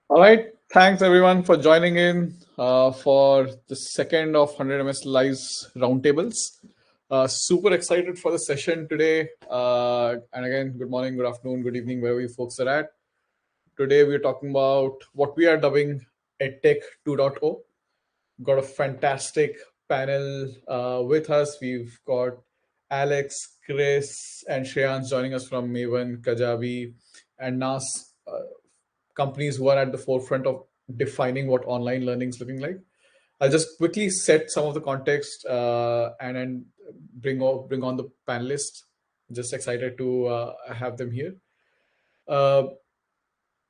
All right. Thanks everyone for joining in for the second of 100 MS Live's roundtables. Super excited for the session today. And again, good morning, good afternoon, good evening, wherever you folks are at. Today we're talking about what we are dubbing Edtech 2.0. Got a fantastic panel with us. We've got Alex, Chris, and Shreyans joining us from Maven, Kajabi, and Nas, companies who are at the forefront of defining what online learning is looking like. I'll just quickly set some of the context and then bring on the panelists. Just excited to have them here. Uh,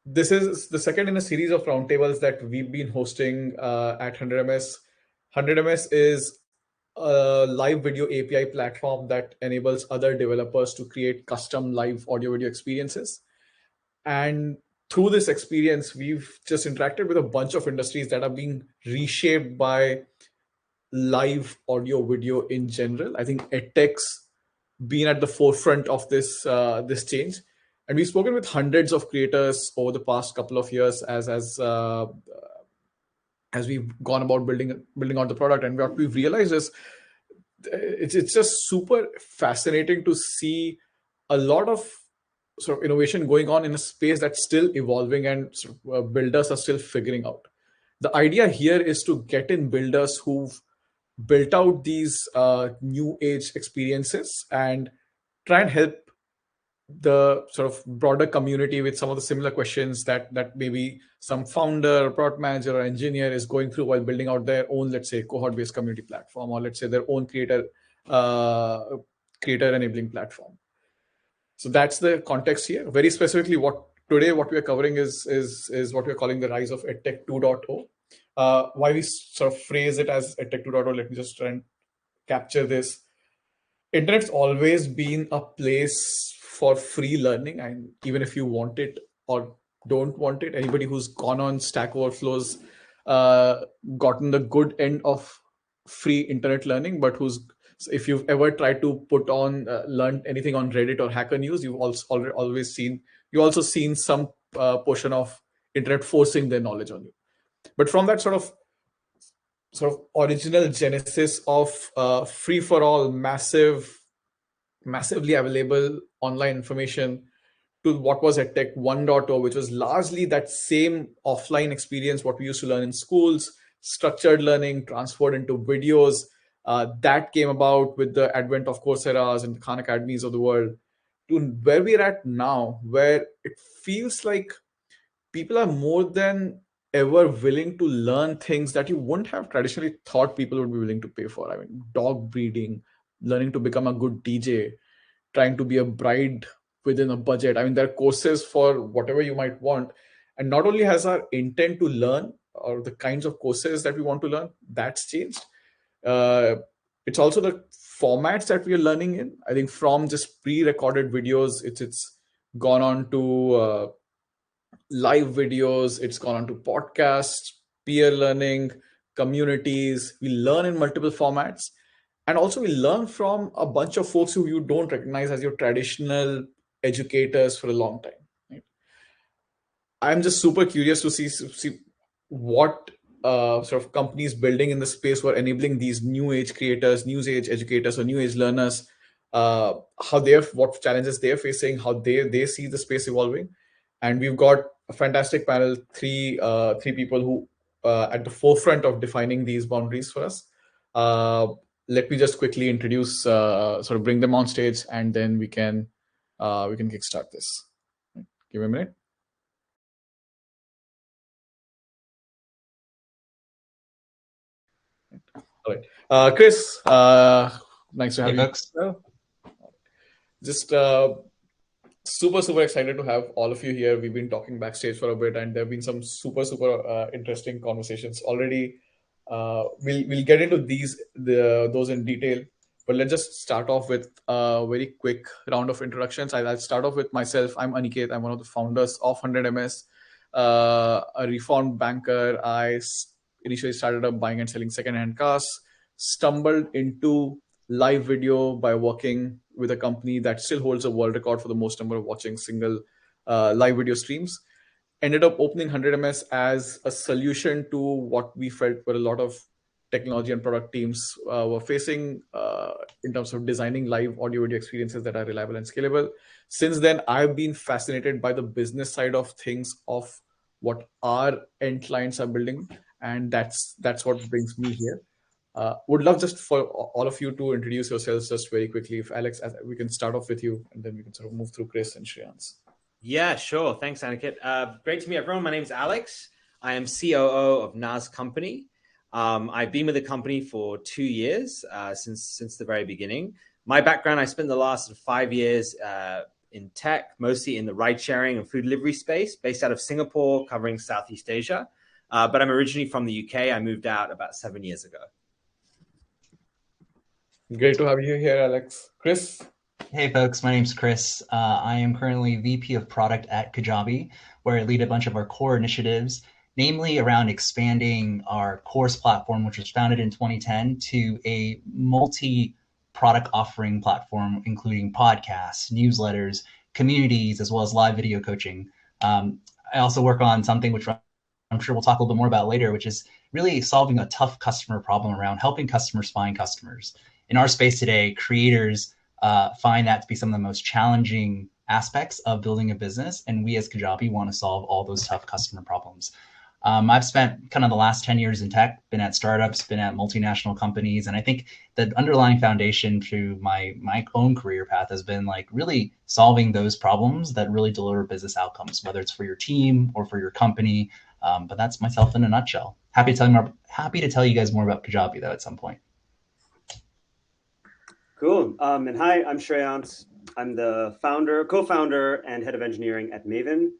this is the second in a series of roundtables that we've been hosting at 100ms. 100ms is a live video API platform that enables other developers to create custom live audio video experiences. And through this experience, we've just interacted with a bunch of industries that are being reshaped by live audio video in general. I think edtech's been at the forefront of this change, and we've spoken with hundreds of creators over the past couple of years as we've gone about building out the product. And what we've realized is it's just super fascinating to see a lot of sort of innovation going on in a space that's still evolving, and sort of, builders are still figuring out. The idea here is to get in builders who've built out these new age experiences and try and help the sort of broader community with some of the similar questions that maybe some founder, product manager, or engineer is going through while building out their own, let's say, cohort-based community platform, or let's say their own uh, creator enabling platform. So that's the context here. Very specifically, what we are covering is what we're calling the rise of EdTech 2.0. Why we sort of phrase it as EdTech 2.0, let me just try and capture this. Internet's always been a place for free learning, and even if you want it or don't want it, anybody who's gone on Stack Overflow's gotten the good end of free internet learning, but who's if you've ever tried to put on learn anything on Reddit or Hacker News, you've also always seen some portion of internet forcing their knowledge on you. But from that sort of original genesis of free for all, massively available online information, to what was EdTech 1.0, which was largely that same offline experience, what we used to learn in schools, structured learning transferred into videos. That came about with the advent of Coursera's and the Khan Academies of the world, to where we're at now, where it feels like people are more than ever willing to learn things that you wouldn't have traditionally thought people would be willing to pay for. I mean, dog breeding, learning to become a good DJ, trying to be a bride within a budget. I mean, there are courses for whatever you might want. And not only has our intent to learn or the kinds of courses that we want to learn, that's changed. Uh, it's also the formats that we are learning in. I think from just pre-recorded videos, it's gone on to live videos, it's gone on to podcasts, peer learning, communities. We learn in multiple formats. And also, we learn from a bunch of folks who you don't recognize as your traditional educators for a long time. Right? I'm just super curious to see what sort of companies building in the space were enabling these new age creators, new age educators, or new age learners, what challenges they're facing, how they see the space evolving. And we've got a fantastic panel, three people who at the forefront of defining these boundaries for us. Uh, Let me just quickly introduce, sort of bring them on stage, and then we can kickstart this. Give me a minute. All right, Chris, nice to have Hey, you. Bucks. Just super excited to have all of you here. We've been talking backstage for a bit, and there have been some super interesting conversations already. We'll get into those in detail, but let's just start off with a very quick round of introductions. I'll start off with myself. I'm Aniket. I'm one of the founders of 100ms, a reformed banker. Initially started up buying and selling second-hand cars, stumbled into live video by working with a company that still holds a world record for the most number of watching single live video streams. ended up opening 100ms as a solution to what we felt were a lot of technology and product teams were facing in terms of designing live audio video experiences that are reliable and scalable. Since then, I've been fascinated by the business side of things, of what our end clients are building, and that's what brings me here. Would love just for all of you to introduce yourselves just very quickly. If Alex, we can start off with you, and then we can sort of move through Chris and Shreyans. Yeah, sure. Thanks, Aniket. Great to meet everyone. My name is Alex. I am COO of Nas Company. I've been with the company for 2 years, since the very beginning. My background, I spent the last 5 years in tech, mostly in the ride sharing and food delivery space, based out of Singapore, covering Southeast Asia. But I'm originally from the UK. I moved out about 7 years ago. Great to have you here, Alex. Chris? Hey folks, my name's Chris. I am currently VP of Product at Kajabi, where I lead a bunch of our core initiatives, namely around expanding our course platform, which was founded in 2010, to a multi-product offering platform, including podcasts, newsletters, communities, as well as live video coaching. I also work on something which I'm sure we'll talk a little bit more about later, which is really solving a tough customer problem around helping customers find customers. In our space today, creators find that to be some of the most challenging aspects of building a business. And we as Kajabi want to solve all those tough customer problems. I've spent kind of the last 10 years in tech, been at startups, been at multinational companies. And I think the underlying foundation to my own career path has been like really solving those problems that really deliver business outcomes, whether it's for your team or for your company. But that's myself in a nutshell. Happy to tell you guys more about Kajabi though at some point. Cool. And hi, I'm Shreyans. I'm the co-founder and head of engineering at Maven.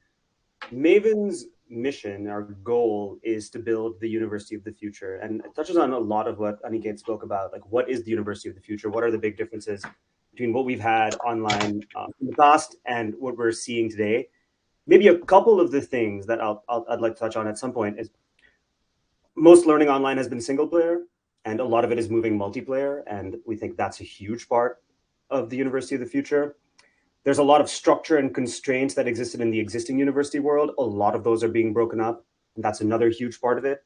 Maven's mission, our goal, is to build the university of the future. And it touches on a lot of what Aniket spoke about, like what is the university of the future? What are the big differences between what we've had online in the past and what we're seeing today? Maybe a couple of the things that I'd like to touch on at some point is most learning online has been single player. And a lot of it is moving multiplayer, and we think that's a huge part of the university of the future. There's a lot of structure and constraints that existed in the existing university world. A lot of those are being broken up, and that's another huge part of it.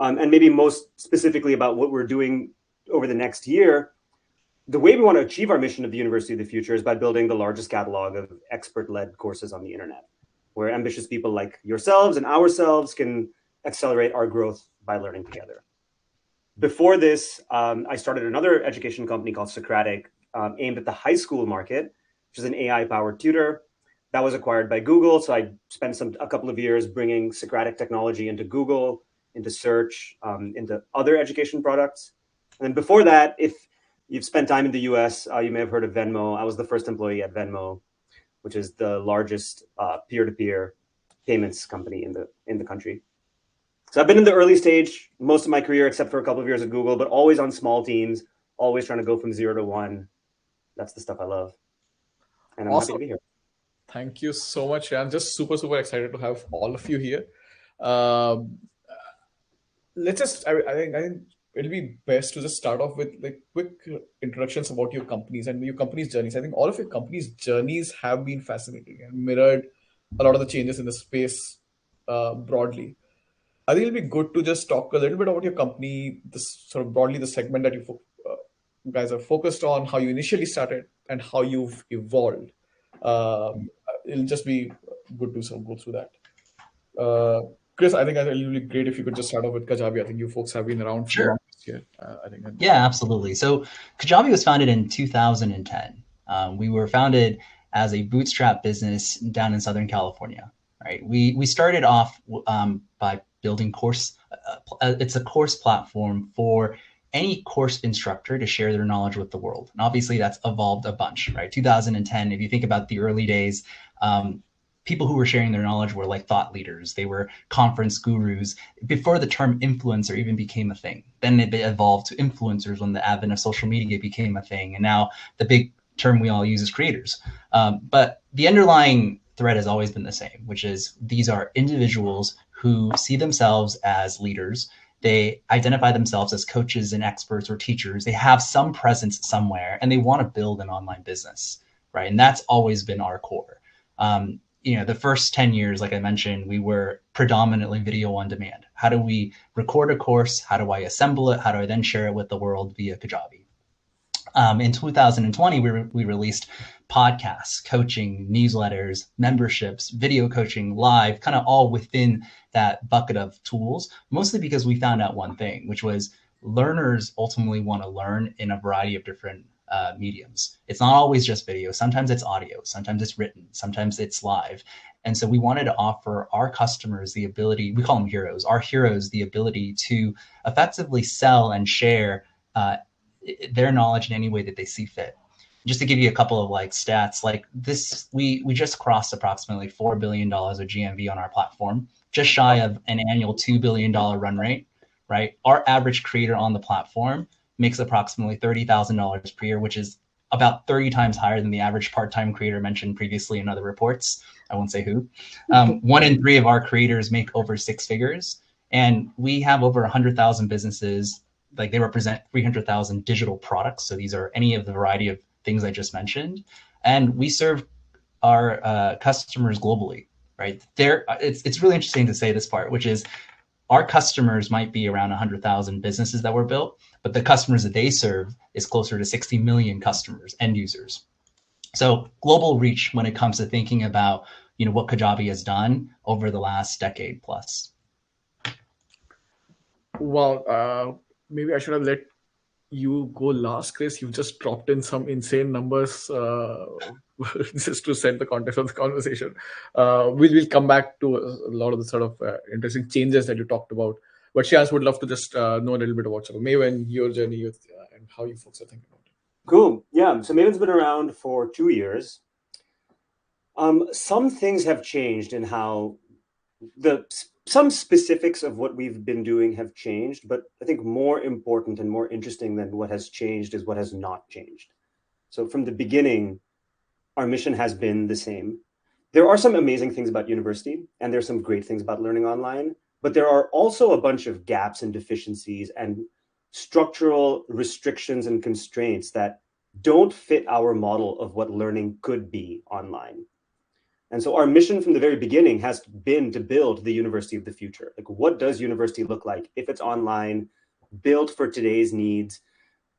And maybe most specifically about what we're doing over the next year, the way we want to achieve our mission of the university of the future is by building the largest catalog of expert-led courses on the internet, where ambitious people like yourselves and ourselves can accelerate our growth by learning together. Before this, I started another education company called Socratic, aimed at the high school market, which is an AI-powered tutor. That was acquired by Google, so I spent a couple of years bringing Socratic technology into Google, into search, into other education products. And then before that, if you've spent time in the US, you may have heard of Venmo. I was the first employee at Venmo, which is the largest peer-to-peer payments company in the country. So I've been in the early stage most of my career, except for a couple of years at Google, but always on small teams, always trying to go from 0 to 1. That's the stuff I love. And I'm happy to be here. Thank you so much. I'm just super, super excited to have all of you here. Let's just, I think it'll be best to just start off with like quick introductions about your companies and your company's journeys. I think all of your company's journeys have been fascinating and mirrored a lot of the changes in the space broadly. I think it'll be good to just talk a little bit about your company, this sort of broadly the segment that you guys are focused on, how you initially started, and how you've evolved. It'll just be good to sort of go through that. Chris, I think it would be great if you could just start off with Kajabi. I think you folks have been around for long this year. Yeah, absolutely. So Kajabi was founded in 2010. We were founded as a bootstrap business down in Southern California. Right. We started off by building course. It's a course platform for any course instructor to share their knowledge with the world. And obviously that's evolved a bunch, right? 2010, if you think about the early days, people who were sharing their knowledge were like thought leaders. They were conference gurus before the term influencer even became a thing. Then it evolved to influencers when the advent of social media became a thing. And now the big term we all use is creators. But the underlying thread has always been the same, which is these are individuals who see themselves as leaders. They identify themselves as coaches and experts or teachers. They have some presence somewhere and they want to build an online business, right? And that's always been our core. the first 10 years, like I mentioned, we were predominantly video on demand. How do we record a course? How do I assemble it? How do I then share it with the world via Kajabi? In 2020, we released podcasts, coaching, newsletters, memberships, video coaching, live, kind of all within that bucket of tools, mostly because we found out one thing, which was learners ultimately want to learn in a variety of different mediums. It's not always just video. Sometimes it's audio, sometimes it's written, sometimes it's live. And so we wanted to offer our customers the ability, we call them heroes, our heroes, the ability to effectively sell and share their knowledge in any way that they see fit. Just to give you a couple of stats, like this, we just crossed approximately $4 billion of GMV on our platform, just shy of an annual $2 billion run rate, right? Our average creator on the platform makes approximately $30,000 per year, which is about 30 times higher than the average part-time creator mentioned previously in other reports. I won't say who. 1 in 3 of our creators make over 6 figures, and we have over 100,000 businesses. They represent 300,000 digital products. So these are any of the variety of things I just mentioned. And we serve our customers globally, right? It's really interesting to say this part, which is our customers might be around 100,000 businesses that were built, but the customers that they serve is closer to 60 million customers, end users. So global reach when it comes to thinking about, what Kajabi has done over the last decade plus. Well, maybe I should have let you go last, Chris. You just dropped in some insane numbers just to set the context of the conversation. We'll come back to a lot of the sort of interesting changes that you talked about. But Shreyans would love to just know a little bit about sort of Maven, your journey, and how you folks are thinking about it. Cool. Yeah. So Maven's been around for 2 years. Some things have changed in how some specifics of what we've been doing have changed, but I think more important and more interesting than what has changed is what has not changed. So from the beginning, our mission has been the same. There are some amazing things about university, and there's some great things about learning online, but there are also a bunch of gaps and deficiencies and structural restrictions and constraints that don't fit our model of what learning could be online. And so our mission from the very beginning has been to build the university of the future. What does university look like if it's online, built for today's needs,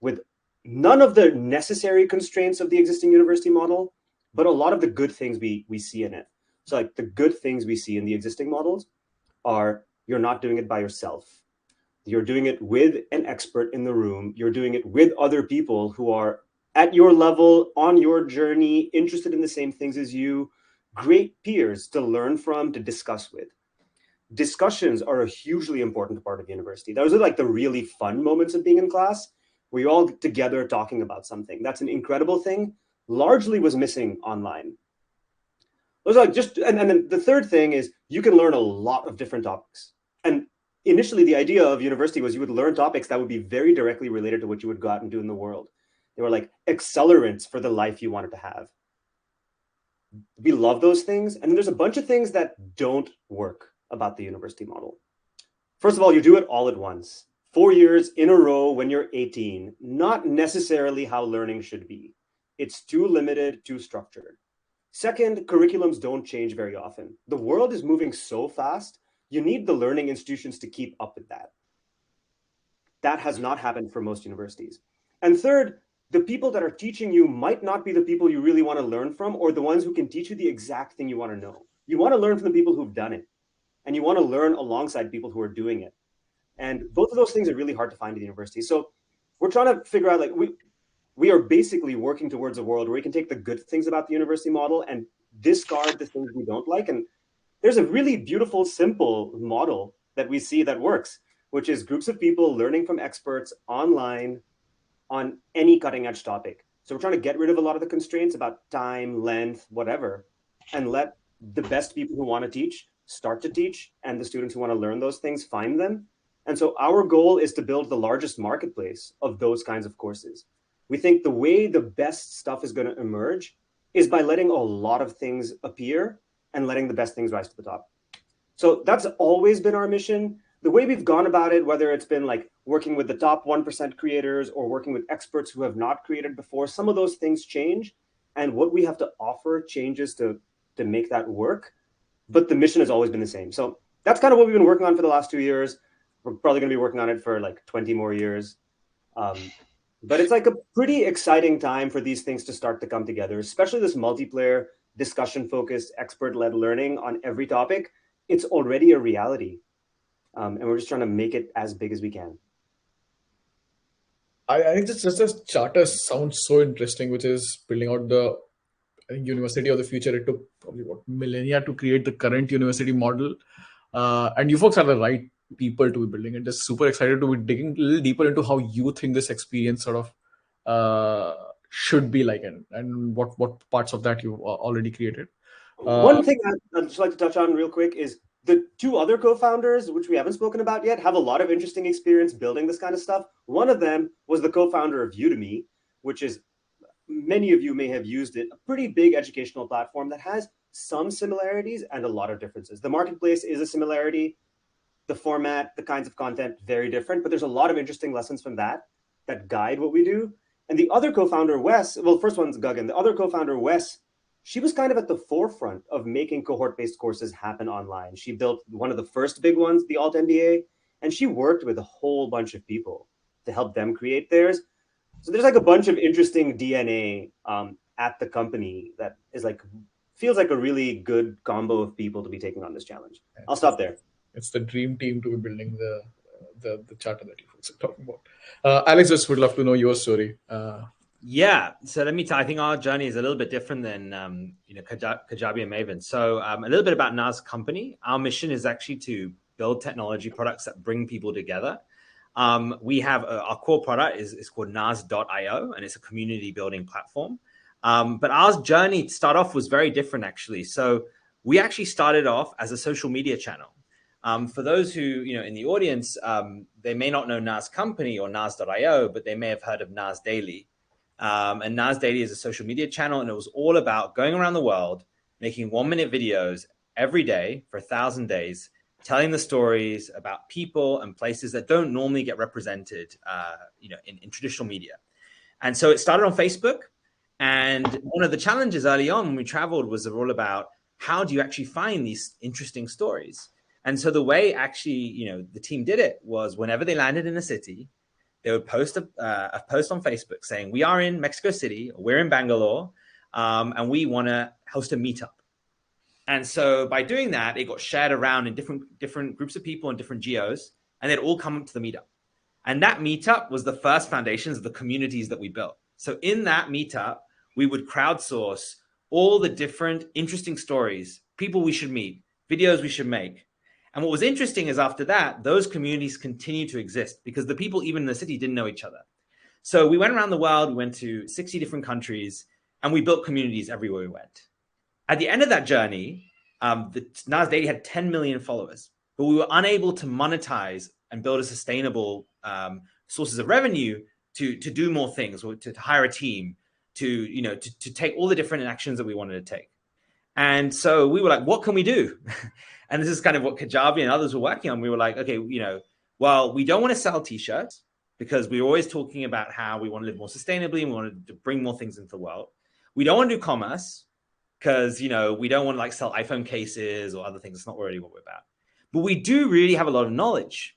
with none of the necessary constraints of the existing university model, but a lot of the good things we see in it. So the good things we see in the existing models are you're not doing it by yourself. You're doing it with an expert in the room. You're doing it with other people who are at your level, on your journey, interested in the same things as you. Great peers to learn from, to discuss with. Discussions are a hugely important part of university. Those are the really fun moments of being in class, where you're all together talking about something. That's an incredible thing. Largely was missing online. Those are and then the third thing is you can learn a lot of different topics. And initially the idea of university was you would learn topics that would be very directly related to what you would go out and do in the world. They were accelerants for the life you wanted to have. We love those things. And then there's a bunch of things that don't work about the university model. First of all, you do it all at once. 4 years in a row when you're 18, not necessarily how learning should be. It's too limited, too structured. Second, curriculums don't change very often. The world is moving so fast, you need the learning institutions to keep up with that. That has not happened for most universities. And third, the people that are teaching you might not be the people you really want to learn from, or the ones who can teach you the exact thing you want to know. You want to learn from the people who've done it, and you want to learn alongside people who are doing it. And both of those things are really hard to find at the university. So we're trying to figure out, we are basically working towards a world where we can take the good things about the university model and discard the things we don't like. And there's a really beautiful, simple model that we see that works, which is groups of people learning from experts online on any cutting edge topic. So we're trying to get rid of a lot of the constraints about time, length, whatever, and let the best people who want to teach start to teach, and the students who want to learn those things find them. And so our goal is to build the largest marketplace of those kinds of courses. We think the way the best stuff is going to emerge is by letting a lot of things appear and letting the best things rise to the top. So that's always been our mission. The way we've gone about it, whether it's been working with the top 1% creators or working with experts who have not created before, some of those things change. And what we have to offer changes to to make that work. But the mission has always been the same. So that's kind of what we've been working on for the last 2 years. We're probably going to be working on it for like 20 more years. But it's like a pretty exciting time for these things to start to come together, especially this multiplayer, discussion-focused, expert-led learning on every topic. It's already a reality. And we're just trying to make it as big as we can. I think this charter sounds so interesting, which is building out the university of the future. It took probably millennia to create the current university model. And you folks are the right people to be building it. Just super excited to be digging a little deeper into how you think this experience sort of should be like, and what parts of that you've already created. One thing I'd just like to touch on real quick is the two other co-founders, which we haven't spoken about yet, have a lot of interesting experience building this kind of stuff. One of them was the co-founder of Udemy, which is, many of you may have used it, a pretty big educational platform that has some similarities and a lot of differences. The marketplace is a similarity. The format, the kinds of content, very different, but there's a lot of interesting lessons from that guide what we do. And the other co-founder, Wes, well, first one's Gagan. The other co-founder, Wes, she was kind of at the forefront of making cohort-based courses happen online. She built one of the first big ones, the Alt MBA, and she worked with a whole bunch of people to help them create theirs. So there's like a bunch of interesting DNA at the company that is like, feels like a really good combo of people to be taking on this challenge. I'll stop there. It's the dream team to be building the charter that you folks are talking about. Alex, just would love to know your story. Yeah, so let me tell. I think our journey is a little bit different than Kajabi and Maven. So a little bit about Nas company. Our mission is actually to build technology products that bring people together. We have our core product is called Nas.io, and it's a community building platform. But our journey to start off was very different, actually. So we actually started off as a social media channel. For those who, in the audience, they may not know Nas company or Nas.io, but they may have heard of Nas Daily. And Nas Daily is a social media channel, and it was all about going around the world, making 1-minute videos every day for 1,000 days, telling the stories about people and places that don't normally get represented, in traditional media. And so it started on Facebook. And one of the challenges early on when we traveled was all about how do you actually find these interesting stories? And so the way actually, the team did it was whenever they landed in a city, they would post a post on Facebook saying, we are in Mexico City, or we're in Bangalore, and we want to host a meetup. And so by doing that, it got shared around in different groups of people in different geos, and they'd all come to the meetup. And that meetup was the first foundations of the communities that we built. So in that meetup, we would crowdsource all the different interesting stories, people we should meet, videos we should make. And what was interesting is after that, those communities continue to exist because the people even in the city didn't know each other. So we went around the world, we went to 60 different countries, and we built communities everywhere we went. At the end of that journey, the Nas Daily had 10 million followers, but we were unable to monetize and build a sustainable sources of revenue to do more things, or to hire a team, to take all the different actions that we wanted to take. And so we were like, what can we do? And this is kind of what Kajabi and others were working on. We were like, okay, well, we don't want to sell t-shirts because we're always talking about how we want to live more sustainably and we want to bring more things into the world. We don't want to do commerce because, we don't want to sell iPhone cases or other things. It's not really what we're about. But we do really have a lot of knowledge,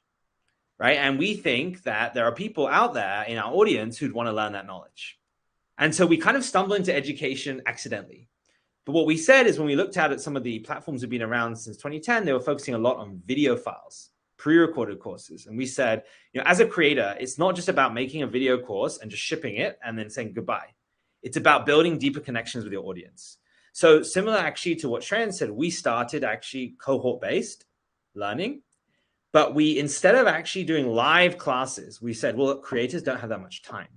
right? And we think that there are people out there in our audience who'd want to learn that knowledge. And so we kind of stumbled into education accidentally. But what we said is when we looked at some of the platforms that have been around since 2010, they were focusing a lot on video files, pre-recorded courses. And we said, as a creator, it's not just about making a video course and just shipping it and then saying goodbye. It's about building deeper connections with your audience. So similar actually to what Shreyans said, we started actually cohort-based learning. But we, instead of actually doing live classes, we said, well, creators don't have that much time.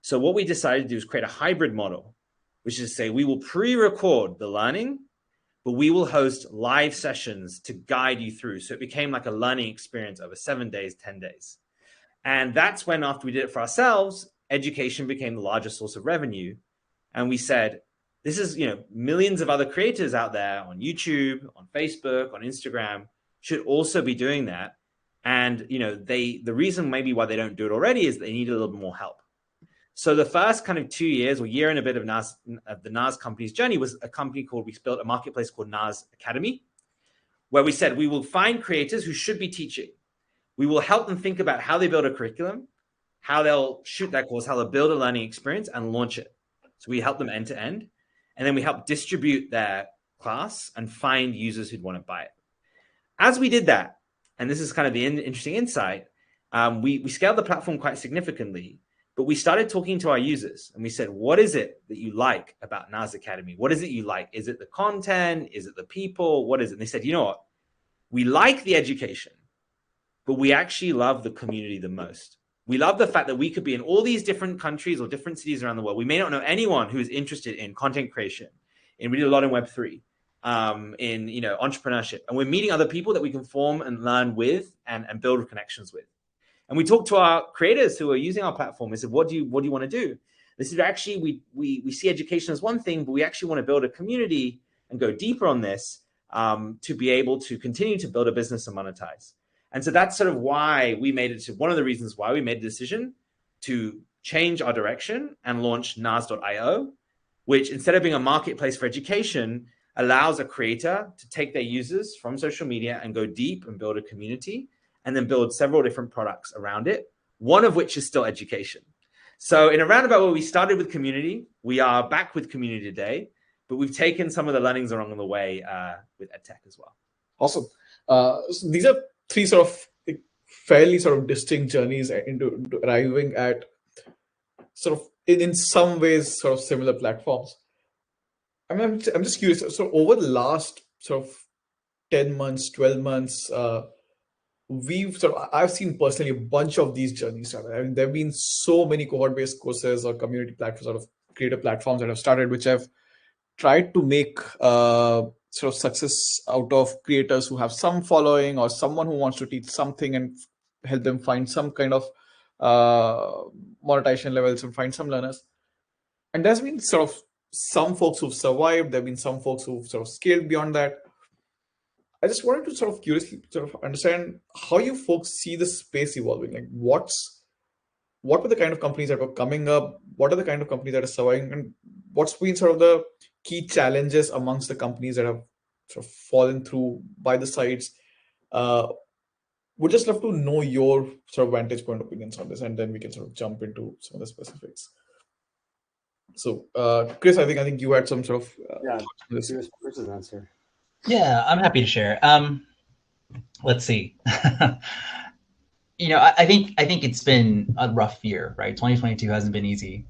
So what we decided to do is create a hybrid model, which is to say we will pre-record the learning, but we will host live sessions to guide you through. So it became like a learning experience over 7 days, 10 days. And that's when, after we did it for ourselves, education became the largest source of revenue. And we said, this is, millions of other creators out there on YouTube, on Facebook, on Instagram should also be doing that. And, the reason maybe why they don't do it already is they need a little bit more help. So the first kind of 2 years or year and a bit of the Nas company's journey was a company we built a marketplace called Nas Academy, where we said we will find creators who should be teaching. We will help them think about how they build a curriculum, how they'll shoot that course, how they'll build a learning experience and launch it. So we help them end to end. And then we help distribute their class and find users who'd want to buy it. As we did that, and this is kind of the interesting insight, we scaled the platform quite significantly, but we started talking to our users and we said, what is it that you like about Nas Academy? What is it you like? Is it the content? Is it the people? What is it? And they said, you know what? We like the education, but we actually love the community the most. We love the fact that we could be in all these different countries or different cities around the world. We may not know anyone who is interested in content creation, and we do a lot in Web3, in entrepreneurship, and we're meeting other people that we can form and learn with and build connections with. And we talked to our creators who are using our platform. We said, what do you want to do? They said, actually, we see education as one thing, but we actually want to build a community and go deeper on this to be able to continue to build a business and monetize. And so that's sort of why we made it to one of the reasons why we made the decision to change our direction and launch Nas.io, which instead of being a marketplace for education, allows a creator to take their users from social media and go deep and build a community and then build several different products around it, one of which is still education. So in a roundabout way, we started with community. We are back with community today, but we've taken some of the learnings along the way with Edtech as well. Awesome. So these are three sort of fairly sort of distinct journeys into arriving at sort of in some ways sort of similar platforms. I'm just curious. So over the last sort of 10 months, 12 months, I've seen personally a bunch of these journeys. I mean, there have been so many cohort-based courses or community platforms, sort of creator platforms that have started, which have tried to make sort of success out of creators who have some following or someone who wants to teach something and help them find some kind of monetization levels and find some learners. And there's been sort of some folks who've survived. There have been some folks who've sort of scaled beyond that. I just wanted to sort of curiously sort of understand how you folks see the space evolving. Like what were the kind of companies that were coming up? What are the kind of companies that are surviving? And what's been sort of the key challenges amongst the companies that have sort of fallen through by the sides? Would just love to know your sort of vantage point opinions on this, and then we can sort of jump into some of the specifics. So, Chris, I think you had some sort of Chris's answer. Yeah, I'm happy to share. Let's see. I think it's been a rough year, right? 2022 hasn't been easy.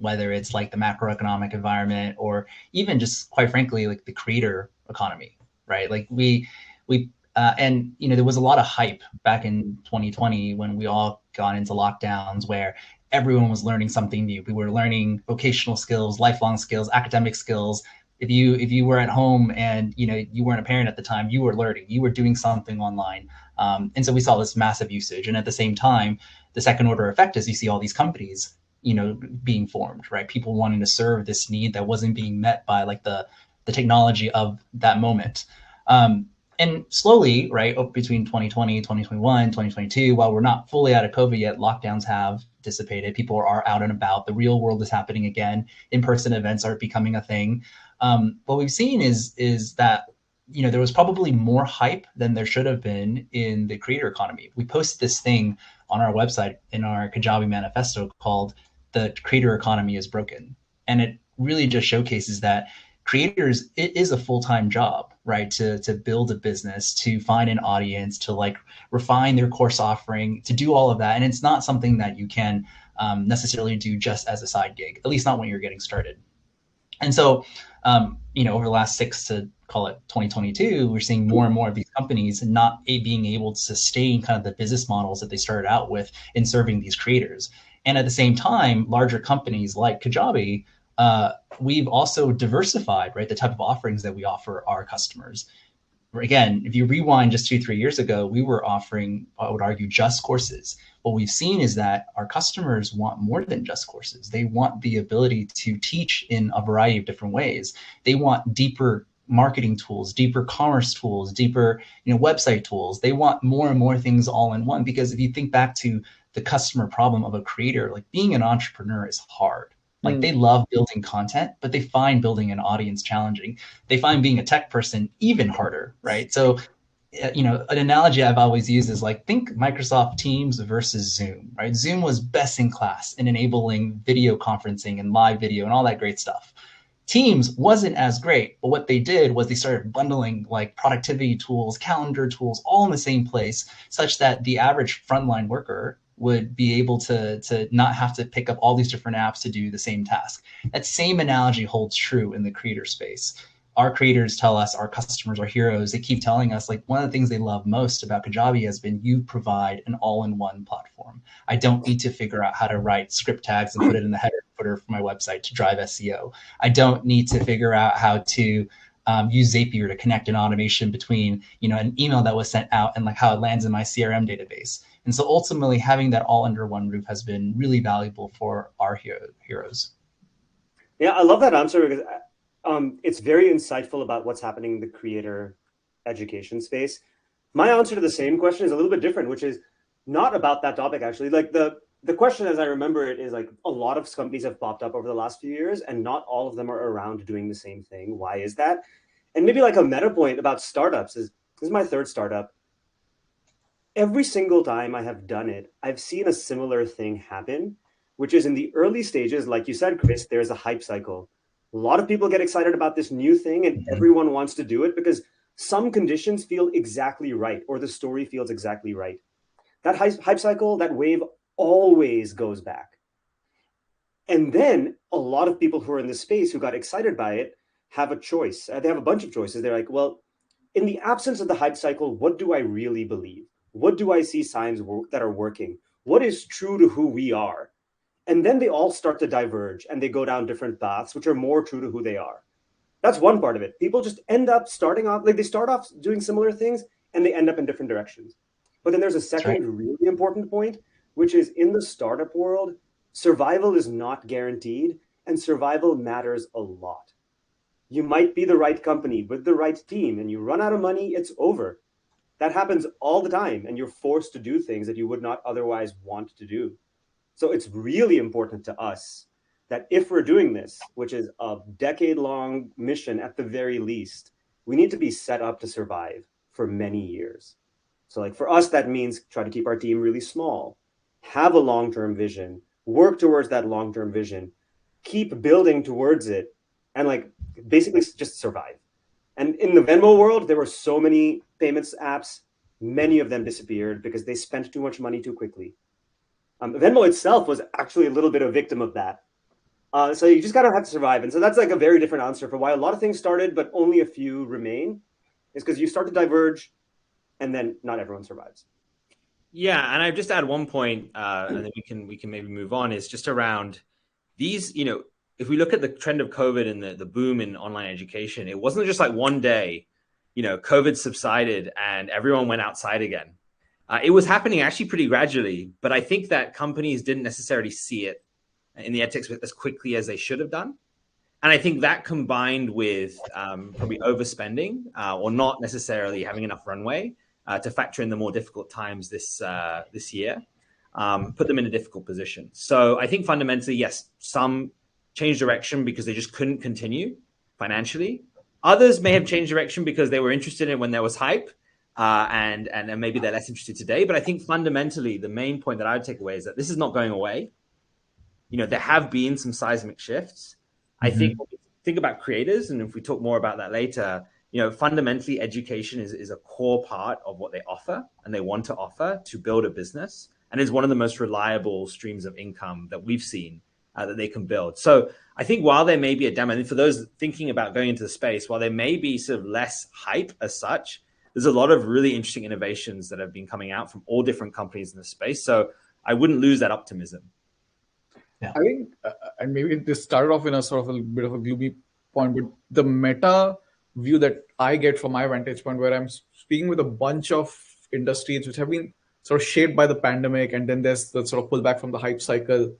Whether it's like the macroeconomic environment or even just quite frankly, like the creator economy, right? Like there was a lot of hype back in 2020 when we all got into lockdowns where everyone was learning something new. We were learning vocational skills, lifelong skills, academic skills. If you were at home and you weren't a parent at the time, you were learning, you were doing something online. And so we saw this massive usage. And at the same time, the second order effect is you see all these companies being formed, right? People wanting to serve this need that wasn't being met by like the technology of that moment. And slowly, right, between 2020, 2021, 2022, while we're not fully out of COVID yet, lockdowns have dissipated. People are out and about. The real world is happening again. In-person events are becoming a thing. What we've seen is that there was probably more hype than there should have been in the creator economy. We posted this thing on our website in our Kajabi manifesto called "The Creator Economy is Broken," and it really just showcases that creators, it is a full-time job, right? To build a business, to find an audience, to like refine their course offering, to do all of that, and it's not something that you can necessarily do just as a side gig, at least not when you're getting started. And so, over the last 6 to call it 2022, we're seeing more and more of these companies not being able to sustain kind of the business models that they started out with in serving these creators. And at the same time, larger companies like Kajabi, we've also diversified, right, the type of offerings that we offer our customers. Again, if you rewind just 2-3 years ago, we were offering, I would argue, just courses. What we've seen is that our customers want more than just courses. They want the ability to teach in a variety of different ways. They want deeper marketing tools, deeper commerce tools, deeper website tools. They want more and more things all in one, because if you think back to the customer problem of a creator. Like being an entrepreneur is hard. Like they love building content, but they find building an audience challenging. They find being a tech person even harder, right? So, an analogy I've always used is like, think Microsoft Teams versus Zoom, right? Zoom was best in class in enabling video conferencing and live video and all that great stuff. Teams wasn't as great, but what they did was they started bundling like productivity tools, calendar tools, all in the same place, such that the average frontline worker would be able to not have to pick up all these different apps to do the same task. That same analogy holds true in the creator space. Our creators tell us, our customers, our heroes, they keep telling us, like, one of the things they love most about Kajabi has been, you provide an all-in-one platform. I don't need to figure out how to write script tags and put it in the header footer for my website to drive SEO. I don't need to figure out how to use Zapier to connect an automation between, an email that was sent out and like how it lands in my CRM database. And so ultimately having that all under one roof has been really valuable for our heroes. Yeah, I love that answer because it's very insightful about what's happening in the creator education space. My answer to the same question is a little bit different, which is not about that topic, actually. Like the question, as I remember it, is like a lot of companies have popped up over the last few years and not all of them are around doing the same thing. Why is that? And maybe like a meta point about startups is, this is my third startup. Every single time I have done it, I've seen a similar thing happen, which is in the early stages, like you said, Chris, there's a hype cycle. A lot of people get excited about this new thing and everyone wants to do it because some conditions feel exactly right or the story feels exactly right. That hype cycle, that wave always goes back. And then a lot of people who are in this space who got excited by it have a choice. They have a bunch of choices. They're like, well, in the absence of the hype cycle, what do I really believe? What do I see signs that are working? What is true to who we are? And then they all start to diverge and they go down different paths, which are more true to who they are. That's one part of it. People just end up starting off, like they start off doing similar things and they end up in different directions. But then there's a second really important point, which is in the startup world, survival is not guaranteed and survival matters a lot. You might be the right company with the right team and you run out of money, it's over. That happens all the time and you're forced to do things that you would not otherwise want to do. So it's really important to us that if we're doing this, which is a decade-long mission at the very least, we need to be set up to survive for many years. So like for us, that means try to keep our team really small, have a long-term vision, work towards that long-term vision, keep building towards it, and like basically just survive. And in the Venmo world, there were so many payments apps, many of them disappeared because they spent too much money too quickly. Venmo itself was actually a little bit a victim of that. So you just gotta have to survive. And so that's like a very different answer for why a lot of things started, but only a few remain, is because you start to diverge and then not everyone survives. Yeah, and I've just add one point, and then we can maybe move on, is just around these, if we look at the trend of COVID and the boom in online education, it wasn't just like one day, COVID subsided and everyone went outside again. It was happening actually pretty gradually, but I think that companies didn't necessarily see it in the edtech as quickly as they should have done. And I think that combined with probably overspending or not necessarily having enough runway to factor in the more difficult times this year, put them in a difficult position. So I think fundamentally, yes, some changed direction because they just couldn't continue financially. Others may have changed direction because they were interested in it when there was hype, and maybe they're less interested today. But I think fundamentally, the main point that I would take away is that this is not going away. There have been some seismic shifts. I think when we think about creators, and if we talk more about that later, fundamentally education is a core part of what they offer and they want to offer to build a business, and is one of the most reliable streams of income that we've seen that they can build. So I think while there may be a demo, and for those thinking about going into the space, while there may be sort of less hype as such, there's a lot of really interesting innovations that have been coming out from all different companies in the space. So I wouldn't lose that optimism. Yeah. I think, and maybe this started off in a sort of a bit of a gloomy point, but the meta view that I get from my vantage point, where I'm speaking with a bunch of industries which have been sort of shaped by the pandemic, and then there's the sort of pullback from the hype cycle,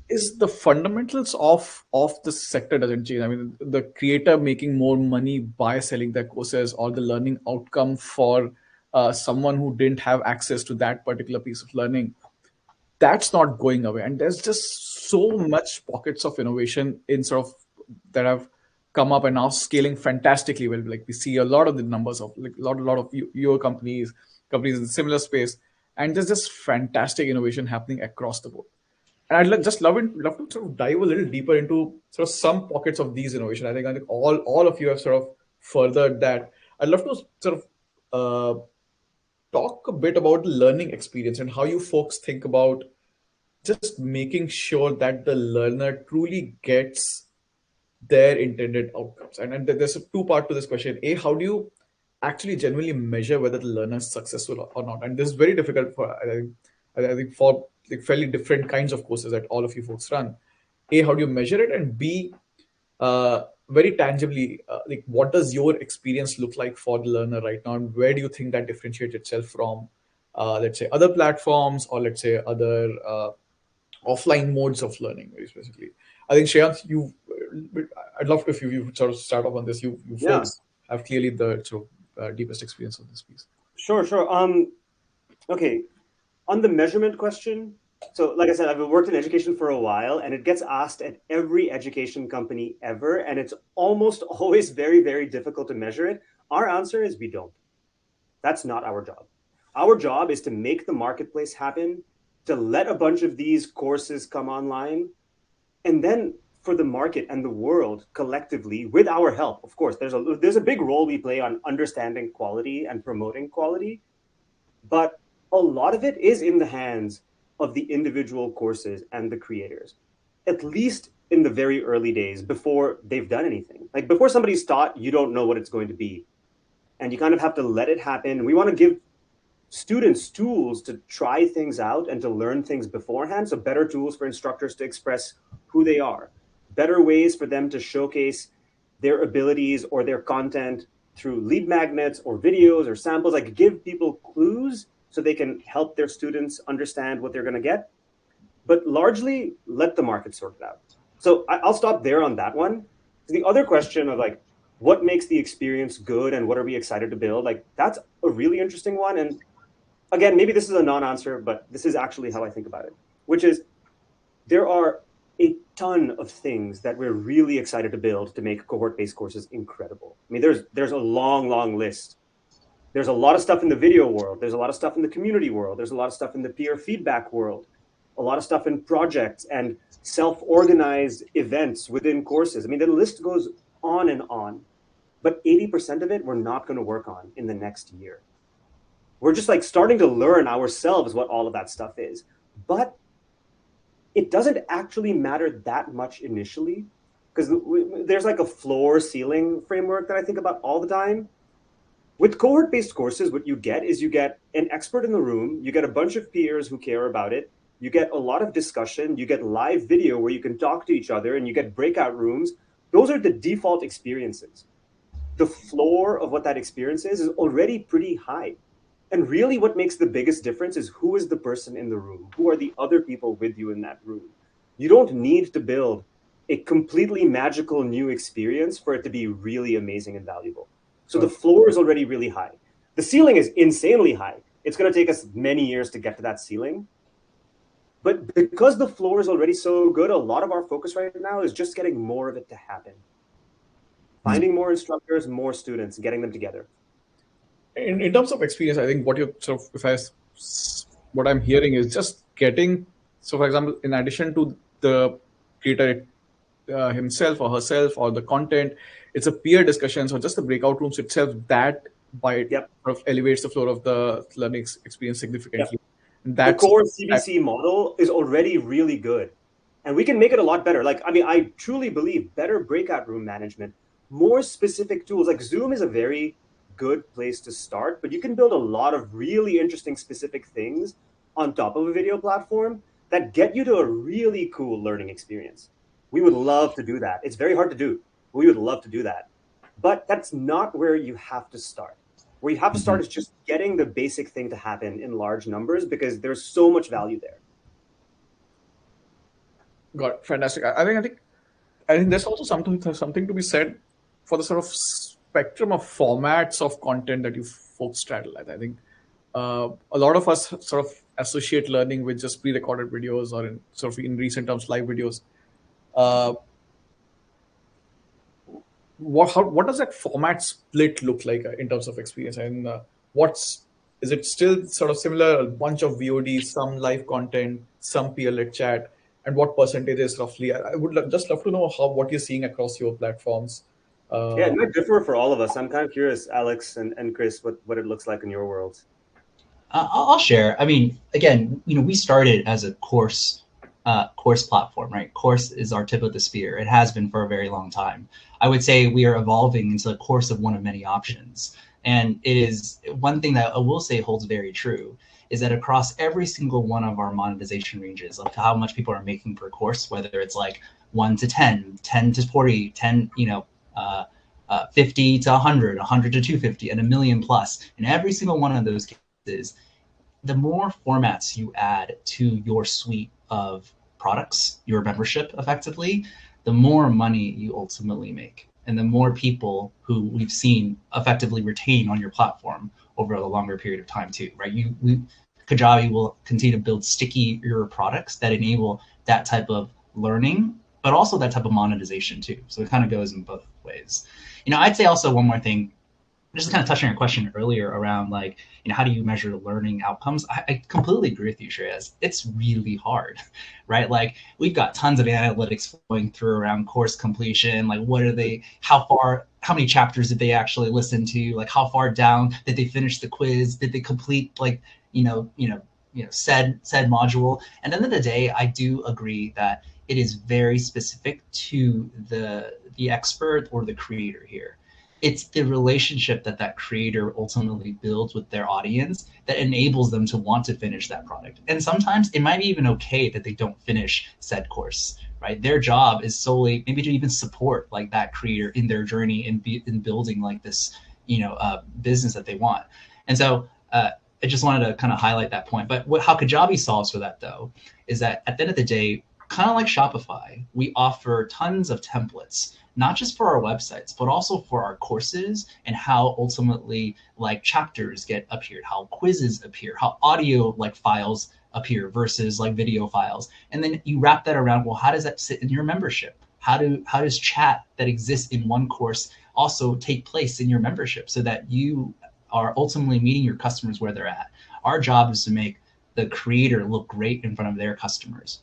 is the fundamentals of the sector doesn't change. I mean, the creator making more money by selling their courses, or the learning outcome for someone who didn't have access to that particular piece of learning, that's not going away. And there's just so much pockets of innovation in sort of that have come up and now scaling fantastically well. Like we see a lot of the numbers of like a lot of your companies in similar space, and there's just fantastic innovation happening across the board. And just love to sort of dive a little deeper into sort of some pockets of these innovation. I think all of you have sort of furthered that. I'd love to sort of talk a bit about the learning experience and how you folks think about just making sure that the learner truly gets their intended outcomes. And there's a two-part to this question. A, how do you actually genuinely measure whether the learner is successful or not? And this is very difficult for I think for like fairly different kinds of courses that all of you folks run. A, how do you measure it? And B, very tangibly, like what does your experience look like for the learner right now, and where do you think that differentiates itself from, let's say, other platforms or let's say other offline modes of learning, very specifically? I think Shreyans, I'd love if you sort of start off on this. You Yeah. folks have clearly the sort of deepest experience of this piece. Sure. Okay. On the measurement question, so like I said, I've worked in education for a while, and it gets asked at every education company ever, and it's almost always very, very difficult to measure it. Our answer is we don't. That's not our job. Our job is to make the marketplace happen, to let a bunch of these courses come online, and then for the market and the world collectively, with our help, of course, there's a big role we play on understanding quality and promoting quality, but a lot of it is in the hands of the individual courses and the creators, at least in the very early days before they've done anything. Like before somebody's taught, you don't know what it's going to be. And you kind of have to let it happen. We want to give students tools to try things out and to learn things beforehand. So better tools for instructors to express who they are, better ways for them to showcase their abilities or their content through lead magnets or videos or samples, like give people clues so they can help their students understand what they're going to get, but largely let the market sort it out. So I'll stop there on that one. The other question of like, what makes the experience good and what are we excited to build? Like that's a really interesting one. And again, maybe this is a non-answer, but this is actually how I think about it, which is there are a ton of things that we're really excited to build to make cohort-based courses incredible. I mean, there's a long, long list. There's a lot of stuff in the video world. There's a lot of stuff in the community world. There's a lot of stuff in the peer feedback world, a lot of stuff in projects and self-organized events within courses. I mean, the list goes on and on, but 80% of it we're not going to work on in the next year. We're just like starting to learn ourselves what all of that stuff is. But it doesn't actually matter that much initially, because there's like a floor ceiling framework that I think about all the time. With cohort-based courses, what you get is you get an expert in the room, you get a bunch of peers who care about it, you get a lot of discussion, you get live video where you can talk to each other, and you get breakout rooms. Those are the default experiences. The floor of what that experience is already pretty high. And really what makes the biggest difference is who is the person in the room? Who are the other people with you in that room? You don't need to build a completely magical new experience for it to be really amazing and valuable. So the floor is already really high. The ceiling is insanely high. It's going to take us many years to get to that ceiling. But because the floor is already so good, a lot of our focus right now is just getting more of it to happen. Finding more instructors, more students, getting them together. In terms of experience, I think what you're sort of, what I'm hearing is just getting, so for example, in addition to the creator himself or herself or the content, it's a peer discussions or just the breakout rooms itself that sort of elevates the floor of the learning experience significantly. And that's the core CBC model is already really good, and we can make it a lot better. Like, I mean, I truly believe better breakout room management, more specific tools. Like Zoom is a very good place to start, but you can build a lot of really interesting specific things on top of a video platform that get you to a really cool learning experience. We would love to do that. It's very hard to do. We would love to do that. But that's not where you have to start. Where you have to start is just getting the basic thing to happen in large numbers, because there's so much value there. Got it. Fantastic. I think there's also something to be said for the sort of spectrum of formats of content that you folks straddle. I think a lot of us sort of associate learning with just pre-recorded videos, or in sort of in recent terms, live videos. Uh, what does that format split look like in terms of experience? And is it still sort of similar? A bunch of VOD, some live content, some peer-led chat, and what percentage is roughly? I would just love to know what you're seeing across your platforms. Yeah, it might differ for all of us. I'm kind of curious, Alex and Chris, what it looks like in your world. I'll share. I mean, again, we started as a course platform, right? Course is our tip of the spear. It has been for a very long time. I would say we are evolving into a course of one of many options. And it is one thing that I will say holds very true is that across every single one of our monetization ranges of how much people are making per course, whether it's like 1 to 10, 10 to 40, 10, 50 to 100, 100 to 250, and a million plus, in every single one of those cases, the more formats you add to your suite of products, your membership effectively, the more money you ultimately make. And the more people who we've seen effectively retain on your platform over a longer period of time too, right? Kajabi will continue to build stickier products that enable that type of learning, but also that type of monetization too. So it kind of goes in both ways. I'd say also one more thing, just kind of touching on your question earlier around like, how do you measure learning outcomes? I completely agree with you, Shreyas. It's really hard, right? Like we've got tons of analytics flowing through around course completion. Like how many chapters did they actually listen to? Like how far down did they finish the quiz? Did they complete like, said module? And at the end of the day, I do agree that it is very specific to the expert or the creator here. It's the relationship that creator ultimately builds with their audience that enables them to want to finish that product. And sometimes it might be even okay that they don't finish said course, right? Their job is solely maybe to even support like that creator in their journey in building like this, business that they want. And so I just wanted to kind of highlight that point. But how Kajabi solves for that though, is that at the end of the day, kind of like Shopify, we offer tons of templates, not just for our websites, but also for our courses and how ultimately like chapters get appeared, how quizzes appear, how audio like files appear versus like video files. And then you wrap that around, well, how does that sit in your membership? How does chat that exists in one course also take place in your membership so that you are ultimately meeting your customers where they're at? Our job is to make the creator look great in front of their customers.